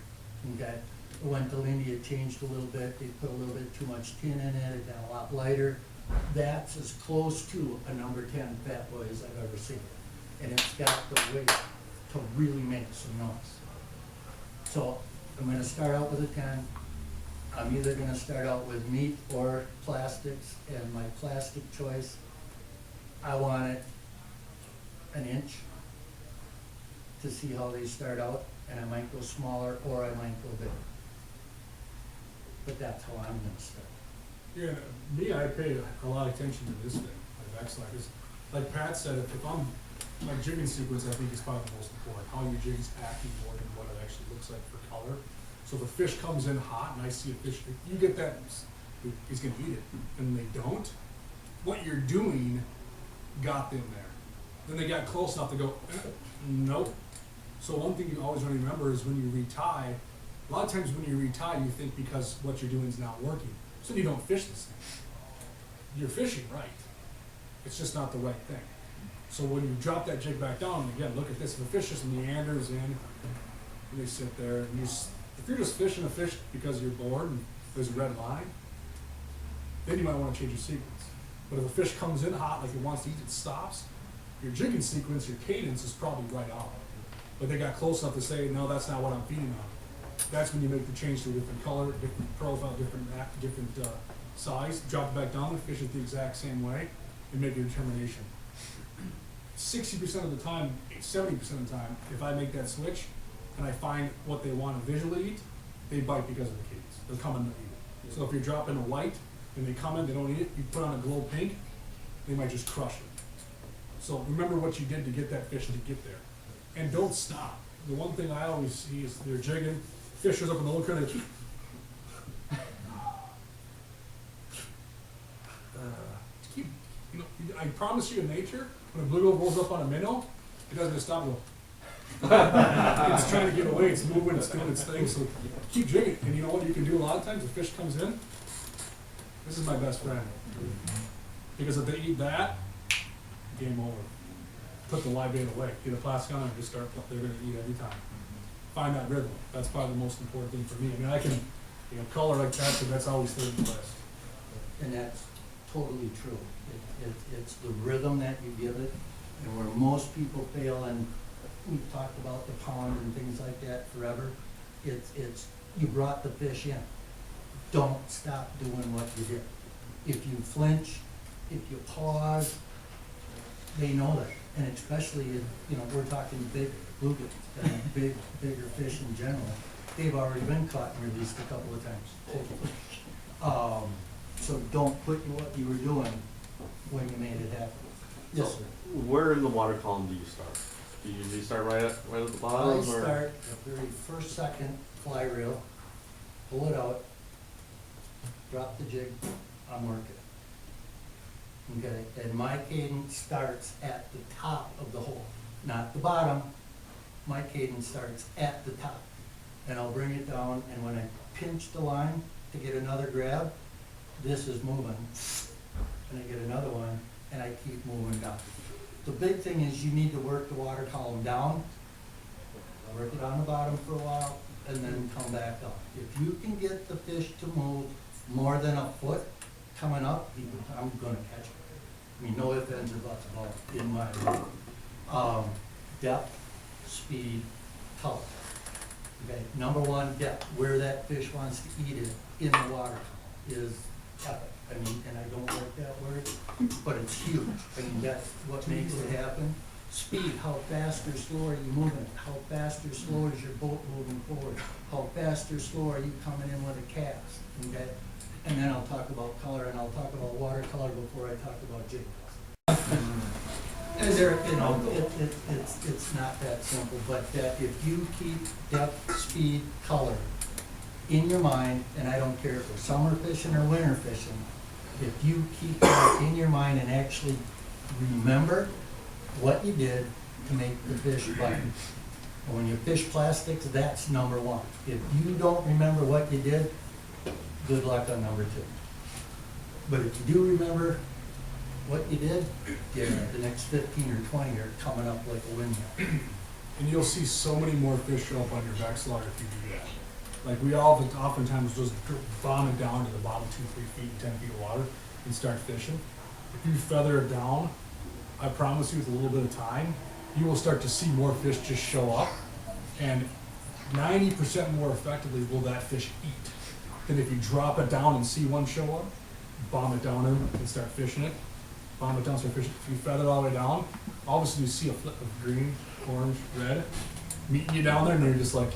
okay? I went to Lindy, it changed a little bit, they put a little bit too much tin in it, it got a lot lighter. That's as close to a number 10 Fat Boy as I've ever seen. And it's got the weight to really make some noise. So I'm gonna start out with a 10. I'm either gonna start out with meat or plastics, and my plastic choice, I want it an inch to see how they start out, and I might go smaller or I might go bigger. But that's how I'm gonna start. Yeah, me, I pay a lot of attention to this thing, like Vexilar, because like Pat said, if I'm, my jigging sequence, I think is probably the most important, how your jig is acting more than what it actually looks like for color. So if a fish comes in hot and I see a fish, if you get that, he's gonna eat it, and they don't, what you're doing got them there. Then they got close enough to go, nope. So one thing you always want to remember is when you retie, a lot of times when you retie, you think because what you're doing is not working, so you don't fish this thing. You're fishing right. It's just not the right thing. So when you drop that jig back down, and again, look at this, if a fish just meanders in, and they sit there, and if you're just fishing a fish because you're bored and there's a red line, then you might want to change your sequence. But if a fish comes in hot, like it wants to eat, it stops, your jigging sequence, your cadence is probably right on. But they got close enough to say, no, that's not what I'm feeding on. That's when you make the change to a different color, different profile, different size, drop it back down, fish it the exact same way, and make your determination. 60% of the time, 70% of the time, if I make that switch and I find what they want to visually eat, they bite because of the cadence. They're coming to eat it. So if you're dropping a white and they come in, they don't eat it, you put on a glow pink, they might just crush it. So remember what you did to get that fish to get there. And don't stop. The one thing I always see is they're jigging, fish is up in the little current, they keep I promise you in nature, when a bluegill rolls up on a minnow, it doesn't just stop and go. It's trying to get away, it's moving, it's doing its thing, so keep jigging. And you know what you can do a lot of times, the fish comes in, this is my best friend. Because if they eat that, game over. Put the live bait away, get a plastic on it and just start, they're gonna eat every time. Find that rhythm, that's probably the most important thing for me. I mean, I can, color like that, so that's always third in the list. And that's totally true. It's the rhythm that you give it, and where most people fail, and we've talked about the pond and things like that forever, it's you brought the fish in. Don't stop doing what you did. If you flinch, if you pause, they know that. And especially, we're talking big bluegills and bigger fish in general. They've already been caught and released a couple of times. So don't quit what you were doing when you made it happen. Yes, sir. Where in the water column do you start? Do you usually start right at the bottom? I start the very first second fly reel, pull it out, drop the jig, I'm working. Okay, and my cadence starts at the top of the hole, not the bottom. My cadence starts at the top. And I'll bring it down, and when I pinch the line to get another grab, this is moving. And I get another one, and I keep moving down. The big thing is you need to work the water column down, work it on the bottom for a while, and then come back up. If you can get the fish to move more than a foot coming up, I'm gonna catch it. I mean, no ifs, ands, or buts about it, in my opinion. Depth, speed, color. Okay, number one, depth, where that fish wants to eat it in the water is epic. I mean, and I don't like that word, but it's huge. I mean, that's what makes it happen. Speed, how fast or slow are you moving? How fast or slow is your boat moving forward? How fast or slow are you coming in with a cast? Okay? And then I'll talk about color, and I'll talk about watercolor before I talk about jigging. And there, it's not that simple, but that if you keep depth, speed, color in your mind, and I don't care if we're summer fishing or winter fishing, if you keep that in your mind and actually remember what you did to make the fish bite. And when you fish plastics, that's number one. If you don't remember what you did, good luck on number two. But if you do remember what you did, the next 15 or 20 are coming up like a windmill. And you'll see so many more fish show up on your Vexilar if you do that. Like we oftentimes just bomb it down to the bottom 2, 3 feet, 10 feet of water and start fishing. If you feather it down, I promise you with a little bit of time, you will start to see more fish just show up, and 90% more effectively will that fish eat than if you drop it down and see one show up, bomb it down in and start fishing it, bomb it down, start fishing. If you feather it all the way down, all of a sudden you see a flip of green, orange, red, meeting you down there, and you're just like,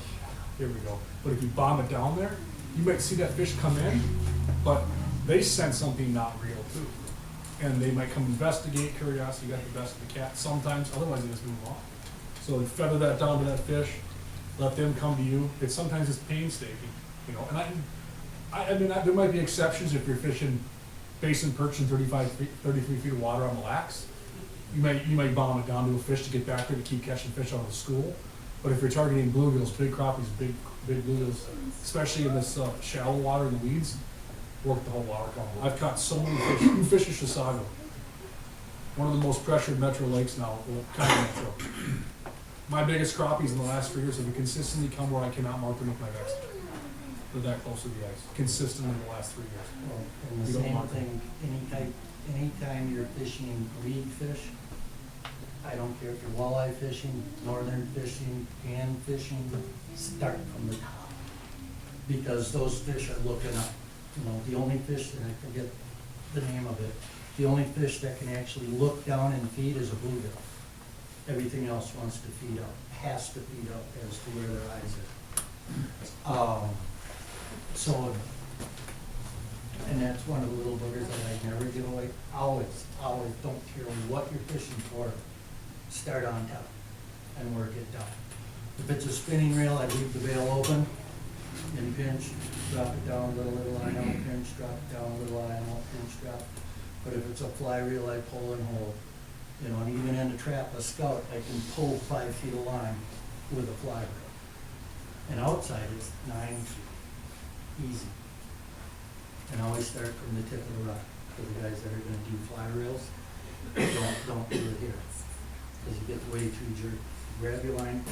here we go. But if you bomb it down there, you might see that fish come in, but they sense something not real too. And they might come investigate, curiosity got the best of the cat sometimes, otherwise they just move on. So you feather that down to that fish, let them come to you. Sometimes it's painstaking, and I mean, there might be exceptions if you're fishing basin perch in 33 feet of water on the lax. you may bomb it down to a fish to get back there to keep catching fish out of the school. But if you're targeting bluegills, big crappies, big bluegills, especially in this shallow water in the weeds, work the whole water column. I've caught so many fish. Who fishes Chisago? One of the most pressured metro lakes now, well, kind of metro. My biggest crappies in the last 3 years have consistently come where I cannot mark them with my Vexilar. They're that close to the ice, consistently in the last 3 years. Well, and the You don't same want thing, anytime you're fishing reed fish, I don't care if you're walleye fishing, northern fishing, pan fishing, start from the top. Because those fish are looking up. You know, the only fish, and I forget the name of it, the only fish that can actually look down and feed is a bluegill. Everything else wants to feed up, has to feed up as to where their eyes are. So, and that's one of the little boogers that I never give away. Always, don't care what you're fishing for, start on top and work it down. If it's a spinning reel, I leave the bail open and pinch, drop it down a little line out, pinch, drop it down a little line out, pinch, drop. But if it's a fly reel, I pull and hold. You know, and even in a trap, a scout, I can pull 5 feet of line with a fly reel. And outside it's 9 feet, easy. And I always start from the tip of the rod. For the guys that are gonna do fly reels, don't do it here. Cause you get way too jerky. Grab your line,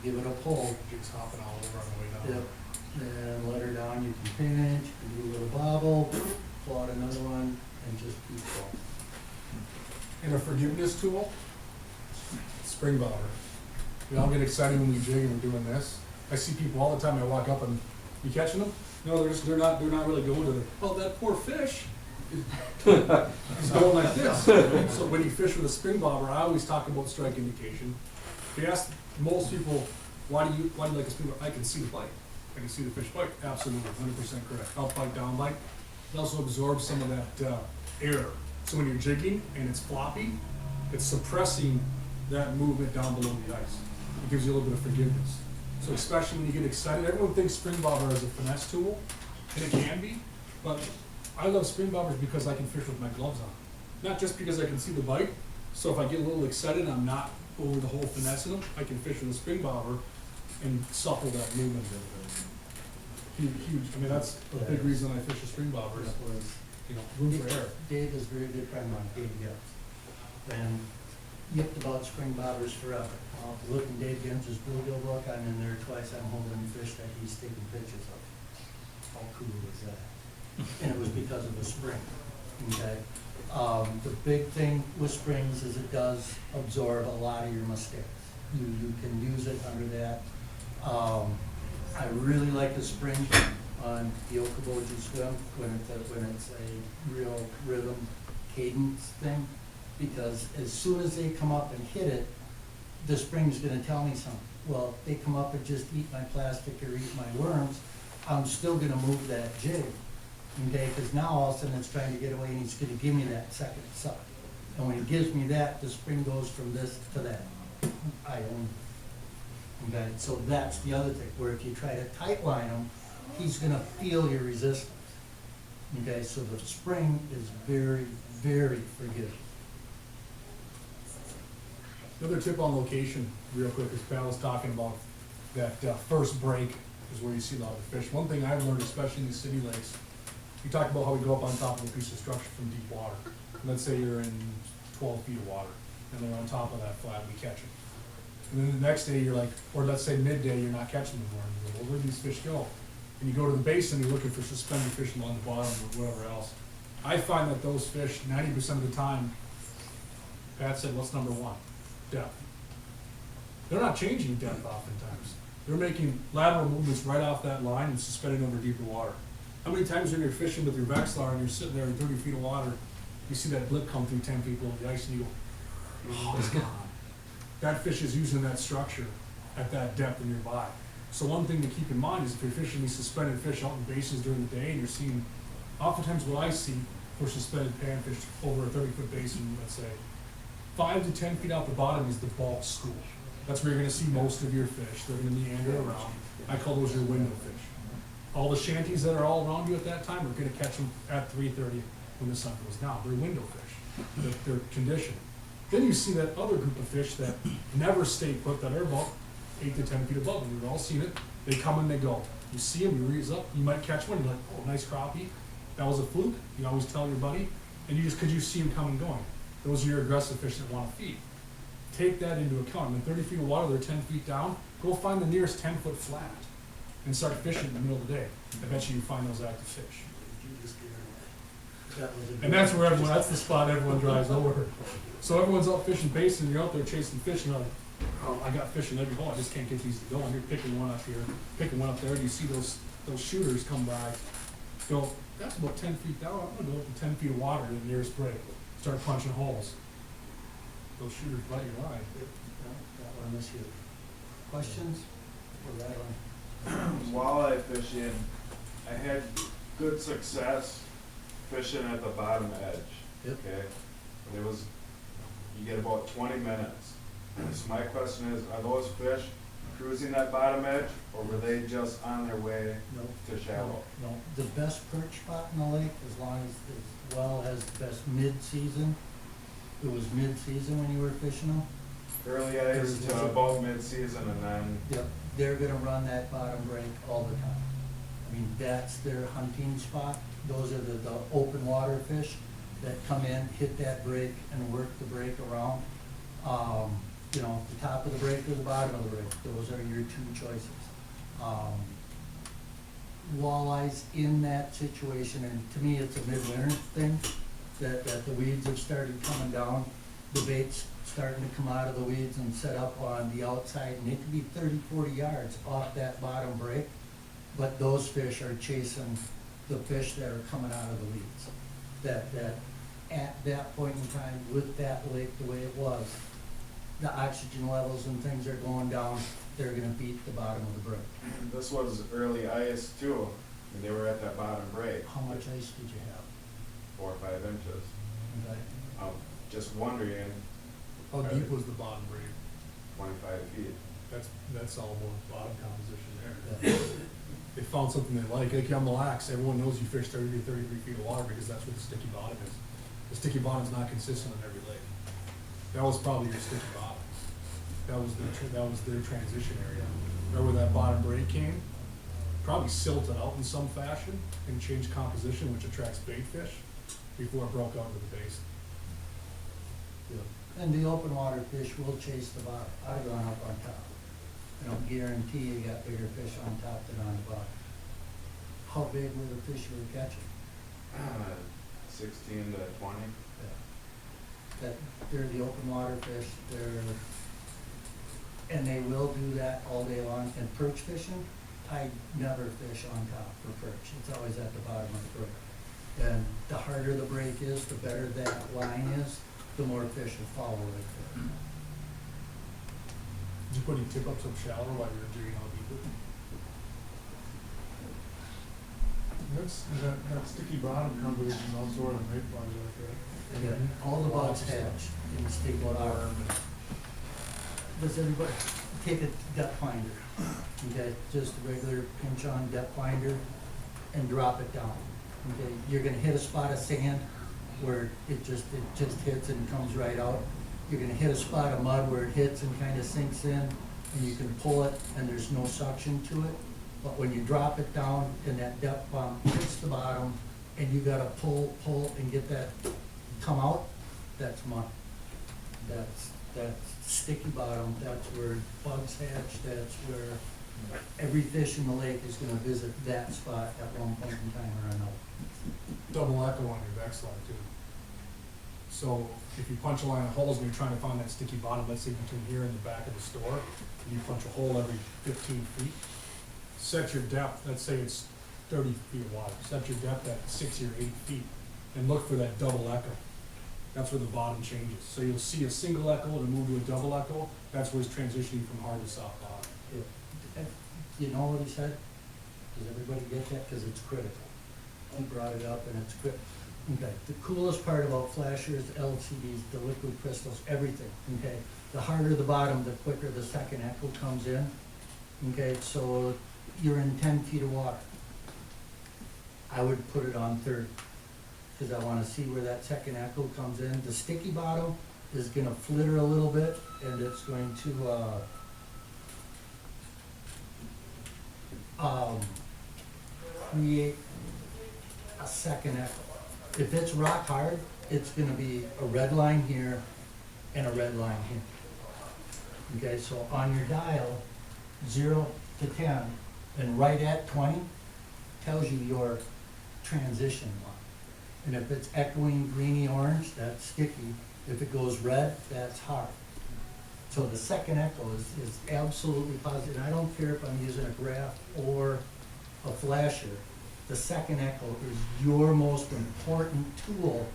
give it a pull. Jigs hopping all over on the way down. Yep. Then let her down, you can pinch, you can do a little bobble, pull out another one, and just keep going. And a forgiveness tool, spring bobber. We all get excited when we jig and we're doing this. I see people all the time, I walk up and, you catching them? No, they're not really going to the, well, that poor fish. He's going like this. So when you fish with a spring bobber, I always talk about strike indication. If you ask most people, why do you like a spring bobber? I can see the bite. I can see the fish bite. Absolutely, 100% correct. Up bite, down bite. It also absorbs some of that air. So when you're jigging and it's floppy, it's suppressing that movement down below the ice. It gives you a little bit of forgiveness. So especially when you get excited, everyone thinks spring bobber is a finesse tool, and it can be, but I love spring bobbers because I can fish with my gloves on. Not just because I can see the bite, so if I get a little excited and I'm not over the whole finessing them, I can fish with a spring bobber and supple that movement a little bit. Huge, I mean, that's a big reason I fish a spring bobber is, you know, room for error. Dave is a very good friend of mine, Dave Gibbs. And yipped about spring bobbers forever. If you look in Dave Gibbs' bluegill book, I'm in there twice, I'm holding fish that he's taking pictures of. How cool is that? And it was because of the spring, okay? The big thing with springs is it does absorb a lot of your mistakes. You can use it under that. I really like the spring on the Okoboji swim when it's a real rhythm cadence thing, because as soon as they come up and hit it, the spring's gonna tell me something. Well, if they come up and just eat my plastic or eat my worms, I'm still gonna move that jig, okay? Because now all of a sudden it's trying to get away and he's gonna give me that second suck. And when he gives me that, the spring goes from this to that. I own it. Okay, so that's the other thing, where if you try to tight line him, he's gonna feel your resistance. Okay, so the spring is very, very forgiving. Another tip on location, real quick, as Pat was talking about, that first break is where you see a lot of fish. One thing I've learned, especially in the city lakes, you talk about how we go up on top of a piece of structure from deep water. Let's say you're in 12 feet of water, and they're on top of that flat, we catch them. And then the next day you're like, or let's say midday, you're not catching them anymore. You go, well, where do these fish go? And you go to the basin, you're looking for suspended fish along the bottom or whatever else. I find that those fish, 90% of the time, Pat said, what's number one? Depth. They're not changing depth oftentimes. They're making lateral movements right off that line and suspending over deeper water. How many times when you're fishing with your Vexilar and you're sitting there in 30 feet of water, you see that blip come through 10 feet below the ice and you go, oh, it's gone. That fish is using that structure at that depth and nearby. So one thing to keep in mind is if you're fishing these suspended fish out in basins during the day and you're seeing, oftentimes what I see for suspended panfish over a 30-foot basin, let's say, 5 to 10 feet out the bottom is the bulk school. That's where you're gonna see most of your fish. They're gonna meander around. I call those your window fish. All the shanties that are all around you at that time are gonna catch them at 3:30 when the sun goes down. They're window fish. They're conditioned. Then you see that other group of fish that never stay put, that are about 8 to 10 feet above them. We've all seen it. They come and they go. You see them, you raise up, you might catch one, you're like, oh, nice crappie. That was a fluke. You always tell your buddy, and you just, cause you see them come and going. Those are your aggressive fish that wanna feed. Take that into account. In 30 feet of water, they're 10 feet down. Go find the nearest 10-foot flat and start fishing in the middle of the day. I bet you find those active fish. That was a And good- that's where everyone, that's the spot everyone drives over. So everyone's out fishing basin, you're out there chasing fish, and you're like, oh, I got fish in every hole, I just can't get these to go. And you're picking one up here, picking one up there, and you see those shooters come by. Go, that's about 10 feet down, I'm gonna go up to 10 feet of water in the nearest break. Start punching holes. Those shooters bite your eye. That one was huge. Questions? We're rattling. Walleye fishing, I had good success fishing at the bottom edge. Yep. Okay, and it was, you get about 20 minutes. So my question is, are those fish cruising that bottom edge, or were they just on their way No. to shallow? No, the best perch spot in the lake, as well as the best mid-season, it was mid-season when you were fishing them. Early ice to about mid-season, and then Yep, they're gonna run that bottom break all the time. I mean, that's their hunting spot. Those are the open water fish that come in, hit that break and work the break around. You know, the top of the break or the bottom of the break, those are your two choices. Walleyes in that situation, and to me, it's a midwinter thing, that the weeds have started coming down. The bait's starting to come out of the weeds and set up on the outside, and it could be 30, 40 yards off that bottom break. But those fish are chasing the fish that are coming out of the weeds. That at that point in time, with that lake the way it was, the oxygen levels and things are going down, they're gonna beat the bottom of the break. this was early ice too, and they were at that bottom break, How much ice did you have? 4 or 5 inches. Okay. I'm just wondering, How deep was the bottom break? 25 feet. That's all about bottom composition there. Yeah. They found something they like on Mille Lacs, everyone knows you fish 30 to 33 feet of water because that's what the sticky bottom is. The sticky bottom's not consistent on every lake. That was probably your sticky bottom. That was their transition area. Remember where that bottom break came? Probably silted out in some fashion and changed composition, which attracts bait fish, before it broke out into the basin. And the open water fish will chase the bottom. I'd have gone up on top. I don't guarantee you got bigger fish on top than on the bottom. How big were the fish you were catching? 16 to 20. That, they're the open water fish, and they will do that all day long. And perch fishing, I never fish on top for perch. It's always at the bottom of the break. And the harder the break is, the better that line is, the more fish will follow right there. Did you put any tip ups up shallow while you were jigging out deeper? That sticky bottom comes in all sort of bait bugs like that. Yeah, all the bugs hatch in the sticky bottom. Does everybody take a depth finder? Okay, just a regular pinch on depth finder and drop it down. Okay, you're gonna hit a spot of sand where it just hits and comes right out. You're gonna hit a spot of mud where it hits and kind of sinks in, and you can pull it and there's no suction to it. But when you drop it down and that depth bump hits the bottom and you gotta pull and get that come out, that's mud. That's sticky bottom, that's where bugs hatch, that's where every fish in the lake is gonna visit that spot at one point in time or another. Double echo on your Vexilar too. So if you punch a line of holes and you're trying to find that sticky bottom, let's say between here and the back of the store, and you punch a hole every 15 feet, set your depth, let's say it's 30 feet of water, set your depth at 60 or 80 feet, and look for that double echo. That's where the bottom changes. So you'll see a single echo and move to a double echo, that's where it's transitioning from hard to soft bottom. You know what he said? Does everybody get that? Because it's critical. He brought it up and it's critical. Okay, the coolest part about flashers, LCDs, the liquid crystals, everything, okay? The harder the bottom, the quicker the second echo comes in. Okay, so you're in 10 feet of water. I would put it on 30, because I wanna see where that second echo comes in. The sticky bottom is gonna flitter a little bit, and it's going to, create a second echo. If it's rock hard, it's gonna be a red line here and a red line here. Okay, so on your dial, 0 to 10, and right at 20 tells you your transition line. And if it's echoing greeny orange, that's sticky. If it goes red, that's hard. So the second echo is absolutely positive. And I don't care if I'm using a graph or a flasher. The second echo is your most important tool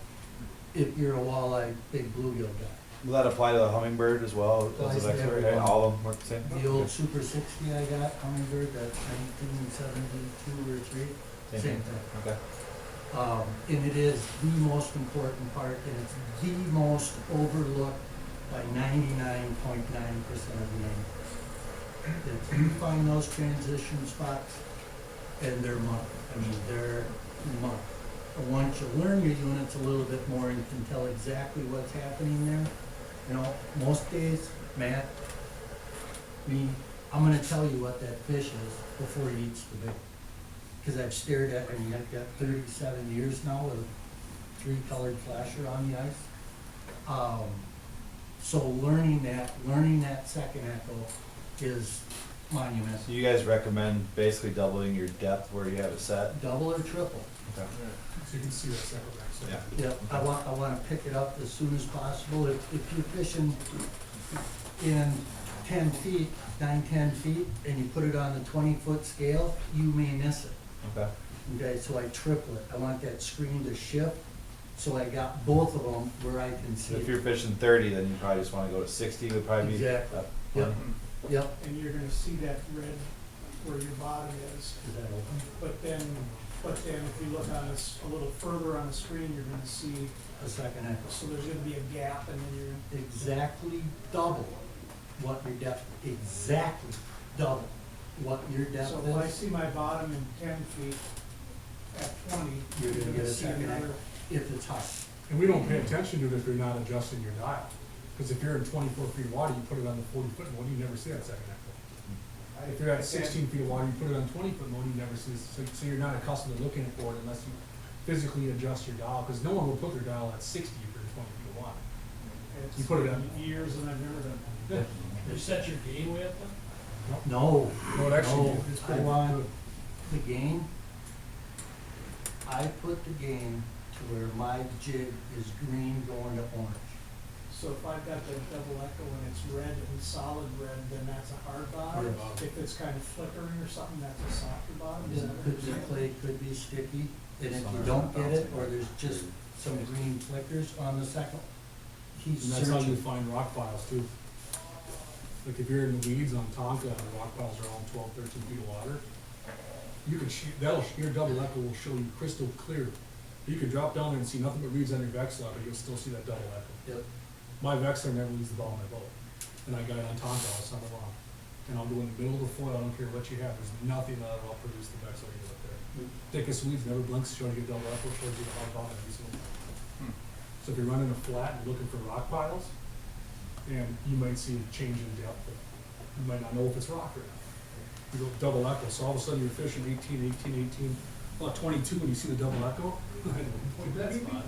if you're a walleye big bluegill guy. Will that apply to the hummingbird as well? Applies As to a Vexilar, everyone. right? All of them work the same? The old Super 60 I got, hummingbird, that's 1972 or 3, same thing. Okay. And it is the most important part, and it's the most overlooked by 99.9% of the anglers. If you find those transition spots, and they're muck, I mean, they're muck. And once you learn your units a little bit more, you can tell exactly what's happening there. You know, most days, Matt, I'm gonna tell you what that fish is before he eats the bait. Cause I've stared at, I've got 37 years now with a 3-colored flasher on the ice. So learning that second echo is monumental. So you guys recommend basically doubling your depth where you have it set? Double or triple. Okay. So you can see that second back. So Yeah. Yep, I wanna pick it up as soon as possible. If you're fishing in 10 feet, 9, 10 feet, and you put it on the 20-foot scale, you may miss it. Okay. Okay, so I triple it. I want that screen to shift, so I got both of them where I can see So if it. you're fishing 30, then you probably just wanna go to 60 would probably be. Exactly. up. Yep, yep. And you're gonna see that red where your bottom is. Is that open? But then if you look on a little further on the screen, you're gonna see, A second echo. so there's gonna be a gap and then you're, Exactly double what your depth, exactly double what your depth so if I is. see my bottom in 10 feet at 20, You're gonna get a see second another. echo if it's hot. And we don't pay attention to it if you're not adjusting your dial. Because if you're in 24 feet of water, you put it on the 40-foot mode, you never see that second echo. If you're at 16 feet of water, you put it on 20-foot mode, you never see this. So you're not accustomed to looking for it unless you physically adjust your dial. Because no one will put their dial at 60 if you're in 20 feet of water. It's You put it on. years and I've never done that. Yeah. You set your game weight then? No, No, it actually, no, it's I pretty want good. the game, I put the game to where my jig is green going to orange. So if I've got the double echo and it's red and solid red, then that's a hard bottom. Hard bottom. If it's kind of flickering or something, that's a softer bottom. Is It that what could you're be saying? clay, could be sticky, and if you don't get it, or there's just some green flickers on the second, he's And that's how you searching. find rock piles too. Like if you're in the weeds on Tonka and the rock piles are all 12, 13 feet of water, you can shoot, your double echo will show you crystal clear. You can drop down there and see nothing but reeds on your Vexilar, but you'll still see that double echo. Yep. My Vexilar never leaves the bottom of my boat, and I guide on Tonka all summer long. And I'll go in the middle of the foot, I don't care what you have, there's nothing that'll outproduce the Vexilar you up there. Thickest weeds never blinks, showing you a double echo, shows you the hard bottom every single time. So if you're running a flat and looking for rock piles, and you might see a change in depth, but you might not know if it's rock or not. You go double echo, so all of a sudden you're fishing 18, 18, 18, about 22, and you see the double echo, that's fine.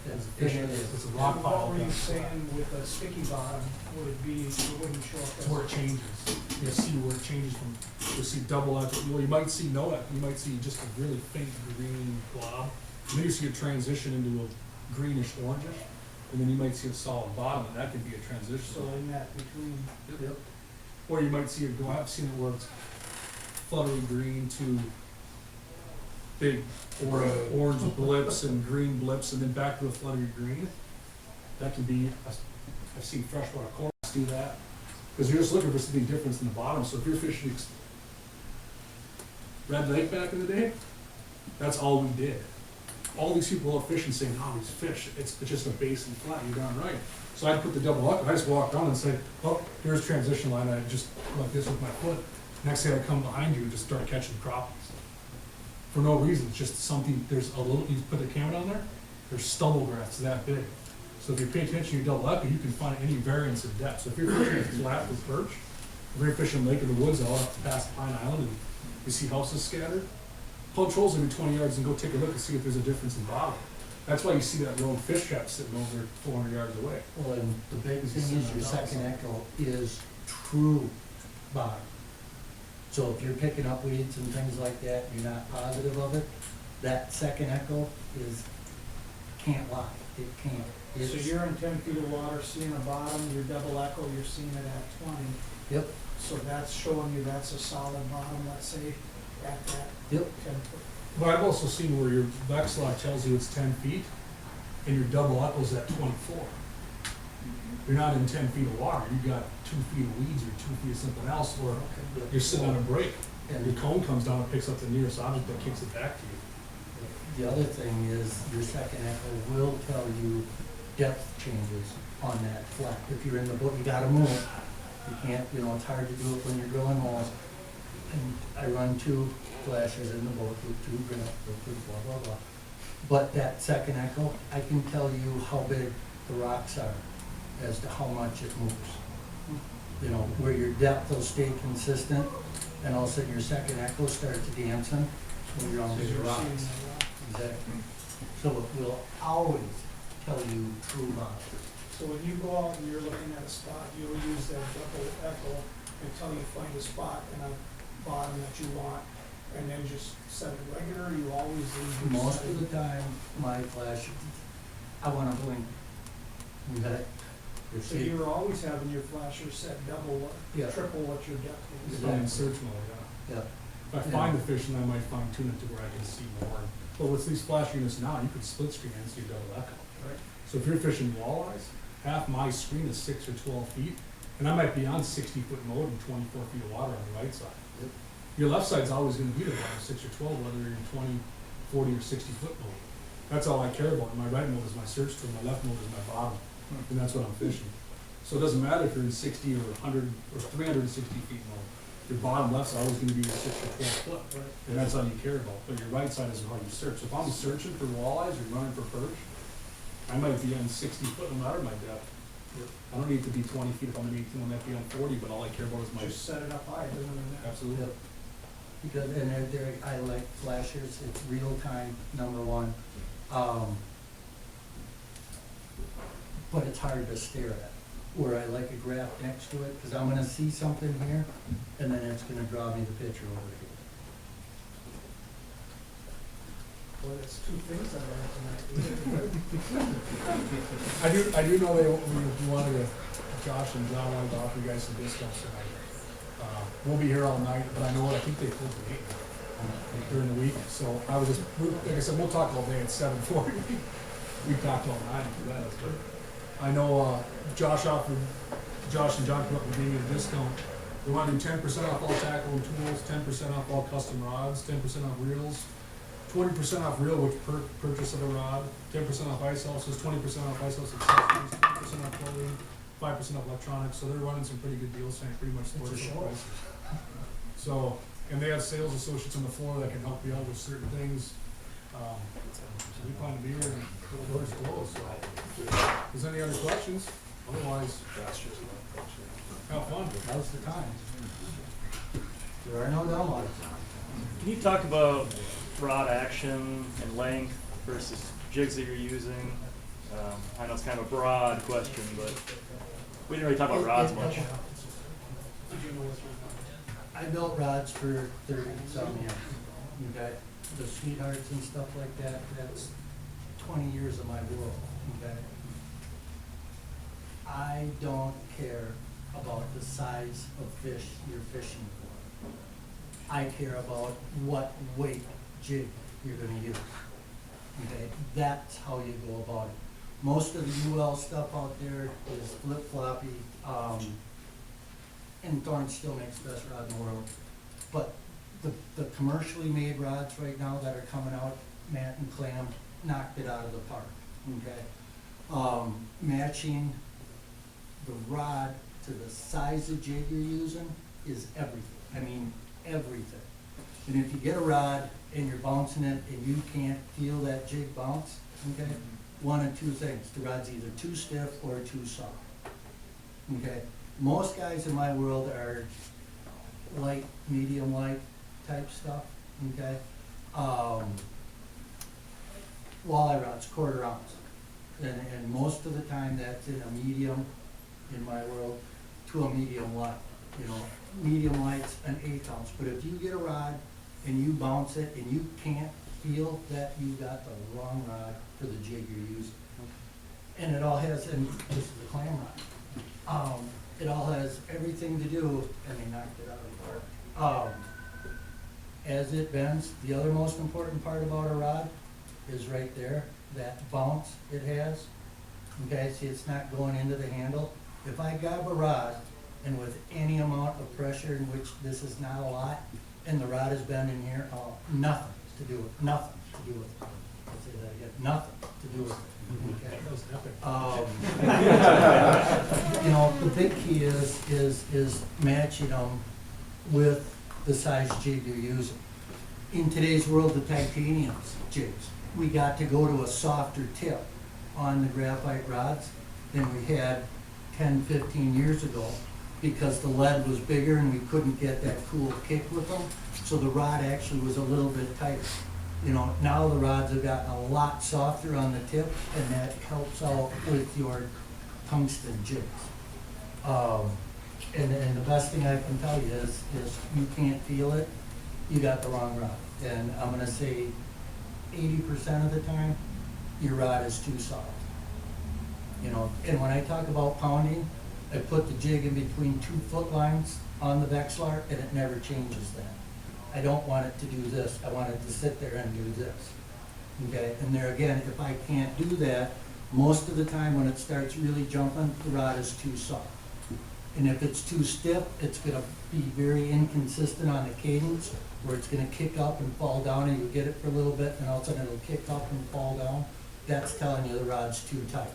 Yes, It's it is. it's a rock And pile. what were you saying with a sticky bottom, would it be, it wouldn't show up It's as. where it changes. You'll see where it changes from, you'll see double echo, well, you might see no echo, you might see just a really faint green blob. And then you see a transition into a greenish orangish, and then you might see a solid bottom, and that could be a transition. So in that between, Yep. Or you might see it go, I've seen it where it's fluttery green to big orange blips and green blips, and then back to a fluttery green. That can be, I've seen freshwater corals do that, because you're just looking for something different in the bottom. So if you're fishing Red Lake back in the day, that's all we did. All these people out fishing saying, oh, these fish, it's just a basin flat, you're darn right. So I'd put the double up, I just walk down and say, oh, here's transition line, I just like this with my foot. Next thing I come behind you and just start catching crappies. For no reason, it's just something, there's a little, you put the camera down there, there's stubble grafts that big. So if you pay attention to your double echo, you can find any variance of depth. So if you're fishing flat with perch, if you're fishing Lake of the Woods all up past Pine Island and you see houses scattered, pull trolls every 20 yards and go take a look and see if there's a difference in bottom. That's why you see that lone fish trap sitting over 400 yards away. Well, and the big thing is your second echo is true bottom. So if you're picking up weeds and things like that, and you're not positive of it, that second echo can't lie, it can't. So It's- you're in 10 feet of water, seeing a bottom, your double echo, you're seeing it at 20. Yep, So that's showing you that's a solid bottom, let's say, at that yep, 10 foot. But I've also seen where your Vexilar tells you it's 10 feet and your double echo's at 24. You're not in 10 feet of water, you've got 2 feet of weeds or 2 feet of something else, or you're sitting on a break. and Your cone comes down and picks up the nearest object that kicks it back to you. the other thing is your second echo will tell you depth changes on that flat. If you're in the boat, you gotta move. You can't, it's hard to do it when you're drilling holes. And I run 2 flashers in the boat with 2 blah, blah, blah. But that second echo, I can tell you how big the rocks are as to how much it moves. Where your depth will stay consistent, and all of a sudden your second echo starts dancing when you're on So big you're rocks. seeing the rock. Exactly. So it will always tell you true bottom. So when you go out and you're looking at a spot, you'll use that double echo until you find a spot in a bottom that you want, and then just set it regular, you always leave your Most setting? of the time, my flash, I wanna blink. You got it? You So see? you're always having your flasher set double what, Yeah. triple what your depth is? It's on in search mode, yeah. Yeah, If I find the fish, then I might fine tune it to where I can see more. But with these flash units now, you could split screen and see double echo. Right. So if you're fishing walleyes, half my screen is 6 or 12 feet, and I might be on 60-foot mode and 24 feet of water on the right side. Yep. Your left side's always gonna be the bottom, 6 or 12, whether you're in 20, 40, or 60-foot mode. That's all I care about. My right mode is my search tool, my left mode is my bottom, and that's what I'm fishing. So it doesn't matter if you're in 60 or 100 or 360 feet mode. Your bottom left's always gonna be your 6 or 12 foot, and that's all you care about. But your right side is how you search. So if I'm searching for walleyes or running for perch, I might be on 60 foot no matter my depth. I don't need to be 20 feet if I'm an 18, I might be on 40, but all I care about is my. Just set it up high, doesn't it? Absolutely. yep. Because, and I like flashers, it's real time, number one. But it's hard to stare at. Where I like a graph next to it, cause I'm gonna see something here, and then it's gonna draw me the picture over here. Boy, that's 2 things I learned tonight. I do know we wanted to, Josh and John wanted to offer you guys some discounts tonight. We'll be here all night, but I know, I think they close at 8 during the week, so I was just, like I said, we'll talk all day at 7:40. We talked all night for that, but I know, Josh and John come up and gave me a discount. We want to do 10% off all tackle and tools, 10% off all custom rods, 10% off reels, 20% off reel with purchase of a rod, 10% off ice houses, 20% off ice house accessories, 20% off clothing, 5% off electronics, so they're running some pretty good deals, saying pretty much sports show. prices. So, and they have sales associates on the floor that can help you out with certain things. So we plan to be here and the doors closed, so. If there's any other questions, otherwise, have fun. Now's the time. There are no downloads. Can you talk about rod action and length versus jigs that you're using? I know it's kind of a broad question, but we didn't really talk about rods much. Did you know what's going on? I built rods for 30-some years. You got the sweethearts and stuff like that, that's 20 years of my world, okay? I don't care about the size of fish you're fishing for. I care about what weight jig you're gonna use, okay? That's how you go about it. Most of the UL stuff out there is flip-floppy, and Thorne still makes the best rod in the world. But the commercially made rods right now that are coming out, Matt and Clam knocked it out of the park, okay? Matching the rod to the size of jig you're using is everything. I mean, everything. And if you get a rod and you're bouncing it and you can't feel that jig bounce, okay, one of two things. The rod's either too stiff or too soft. Okay? Most guys in my world are light, medium light type stuff, okay? Walleye rods, 1/4 ounce. And most of the time that's in a medium, in my world, to a medium light. You know, medium light's an 1/8 ounce, but if you get a rod and you bounce it and you can't feel that you got the wrong rod for the jig you're using. And it all has, and this is a clam rod. It all has everything to do, and they knocked it out of the park. As it bends, the other most important part about a rod is right there, that bounce it has. Okay, see, it's not going into the handle. If I grab a rod and with any amount of pressure, in which this is not a lot, and the rod is bending here, nothing to do with, nothing to do with it. I'll say that again, nothing to do with it. Okay. That was epic. You know, the big key is matching them with the size jig you're using. In today's world, the titaniums jigs, we got to go to a softer tip on the graphite rods than we had 10, 15 years ago, because the lead was bigger and we couldn't get that cool kick with them. So the rod actually was a little bit tighter. You know, now the rods have gotten a lot softer on the tip, and that helps out with your tungsten jigs. And the best thing I can tell you is you can't feel it, you got the wrong rod. And I'm gonna say 80% of the time, your rod is too soft. You know, and when I talk about pounding, I put the jig in between 2 foot lines on the Vexilar, and it never changes that. I don't want it to do this, I want it to sit there and do this. Okay, and there again, if I can't do that, most of the time when it starts really jumping, the rod is too soft. And if it's too stiff, it's gonna be very inconsistent on the cadence, where it's gonna kick up and fall down, and you get it for a little bit, and all of a sudden it'll kick up and fall down. That's telling you the rod's too tight.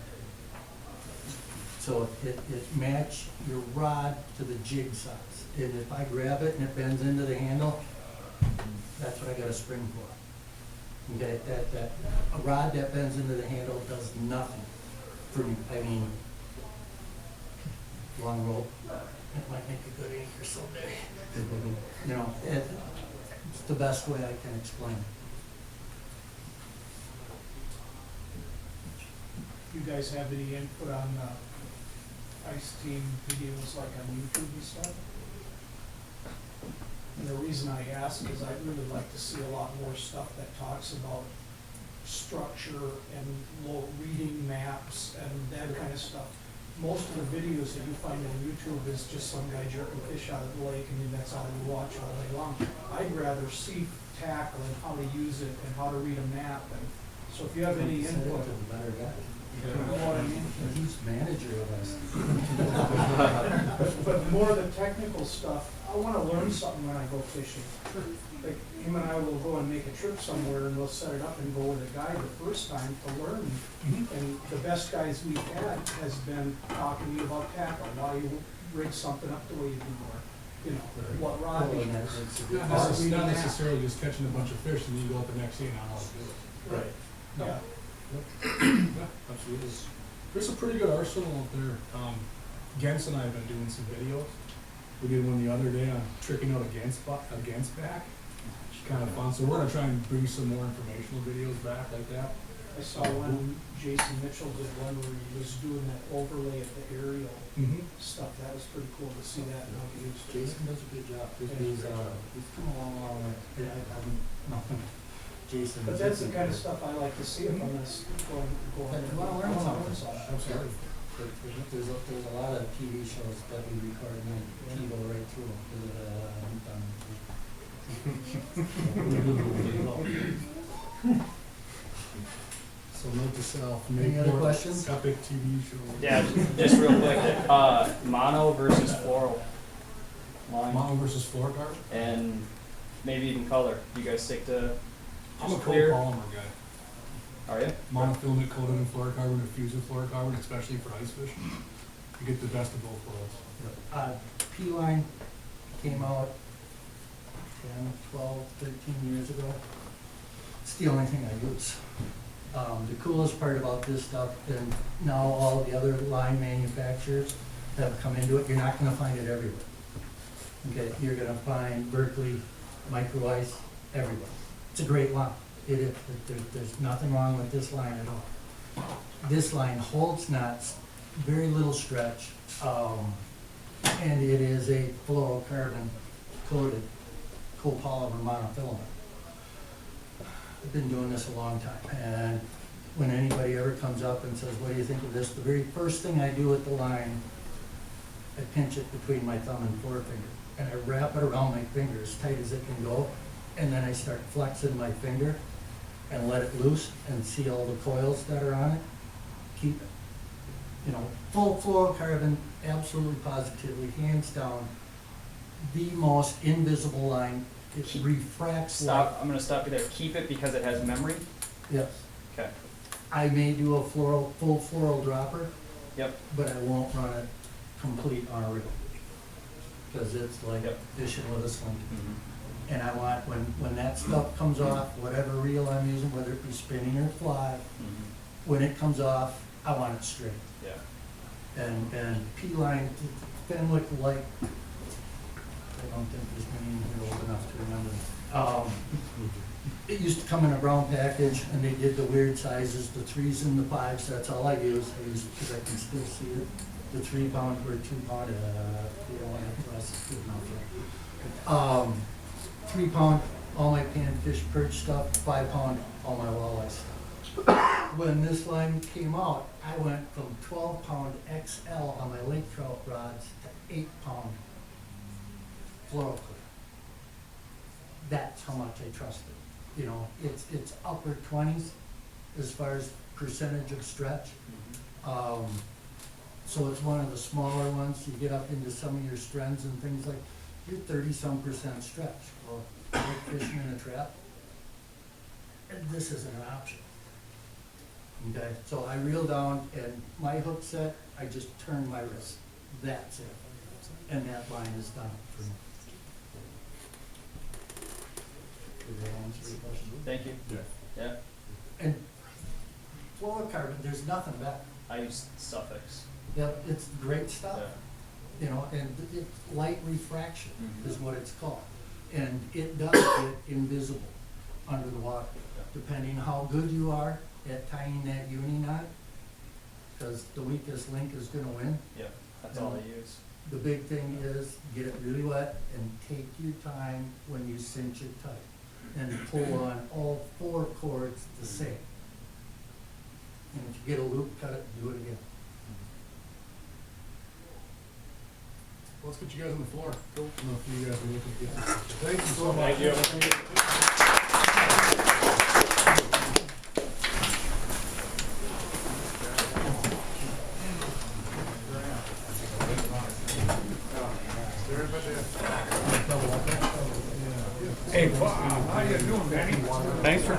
So it match your rod to the jig size. And if I grab it and it bends into the handle, that's what I got a spring for. Okay, a rod that bends into the handle does nothing for me. I mean, long rope, it might make a good anchor someday. You know, it's the best way I can explain it. You guys have any input on ice team videos like on YouTube and stuff? And the reason I ask is I'd really like to see a lot more stuff that talks about structure and reading maps and that kind of stuff. Most of the videos that you find on YouTube is just some guy jerking fish out of the lake, and then that's all you watch all day long. I'd rather see tackle and how to use it and how to read a map. And so if you have any Send it input, to the better guy. you know what I mean? He's manager of us. But more of the technical stuff, I wanna learn something when I go fishing. Like, him and I will go and make a trip somewhere, and we'll set it up and go with a guide the first time to learn. And the best guys we've had has been talking to you about tackle, why you rig something up the way you do, or, you know, what rod you use. Not necessarily just catching a bunch of fish and you go up the next day and not know how to do it. Right. Yeah. Yeah, absolutely. There's a pretty good arsenal out there. Gens and I have been doing some videos. We did one the other day on tricking out a Gens back. Kind of fun. So we're gonna try and bring some more informational videos back like that. I saw one, Jason Mitchell did one where he was doing that overlay of the aerial stuff. That was pretty cool to see that. And how he used it. Jason does a good job. He's come a long way. Jason. But that's the kind of stuff I like to see if I'm gonna go But you wanna learn something. Absolutely. There's a lot of TV shows that we record and TiVo right through them. So note to self, Any make other more questions? epic TV show. Yeah, just real quick, mono versus floral line, Mono versus fluorocarbon? and maybe even color. Do you guys stick to I'm a just clear? copolymer guy. Are you? Monofilament coated in fluorocarbon, diffused in fluorocarbon, especially for ice fishing. You get the best of both worlds. P-line came out 10, 12, 13 years ago. It's the only thing I use. The coolest part about this stuff, and now all the other line manufacturers have come into it, you're not gonna find it everywhere. Okay, you're gonna find Berkeley, Micro Ice, everywhere. It's a great line. It is, there's nothing wrong with this line at all. This line holds nuts, very little stretch, and it is a fluorocarbon coated copolymer monofilament. I've been doing this a long time, and when anybody ever comes up and says, what do you think of this? The very first thing I do with the line, I pinch it between my thumb and forefinger, and I wrap it around my finger as tight as it can go, and then I start flexing my finger and let it loose and see all the coils that are on it. Keep it. You know, full fluorocarbon, absolutely positively, hands down, the most invisible line. It refracts light. Stop, I'm gonna stop you there. Keep it because it has memory? Yes. Okay. I may do a full floral dropper, Yep. but I won't run it complete on a reel. Because it's like Yep. fishing with a sling. Mm-hmm. And I want, when that stuff comes off, whatever reel I'm using, whether it be spinning or fly, Mm-hmm. when it comes off, I want it straight. Yeah. And P-line, Fenwick Light, I don't think there's many in here old enough to remember. It used to come in a brown package, and they did the weird sizes, the 3s and the 5s, that's all I use, because I can still see it. The 3 pound or 2 pound, you don't want to press, it's good enough. 3 pound, all my panfish perch stuff, 5 pound, all my walleye stuff. When this line came out, I went from 12 pound XL on my lake trout rods to 8 pound fluoro clear. That's how much I trust it. You know, it's upper 20s as far as percentage of stretch. So it's one of the smaller ones. You get up into some of your strands and things like, you're 30-some% stretch. Well, you're fishing in a trap, and this isn't an option. Okay, so I reel down, and my hook set, I just turn my wrist. That's it. And that line is done for me. Did that answer your question? Thank you. Yeah. And fluorocarbon, there's nothing better. I use suffix. Yeah, it's great stuff. Yeah. You know, and light refraction Mhm. is what it's called. And it does get invisible under the water, depending how good you are at tying that uni knot, because the weakest link is gonna win. Yeah, that's all I use. The big thing is get it really wet and take your time when you cinch it tight. And pull on all 4 cords the same. And if you get a loop, cut it, do it again. Let's get you guys on the floor. Cool. I don't know if you guys are looking at this. Thank you so much. Thank you. Hey, Bob, how you doing, Danny? Thanks for calling.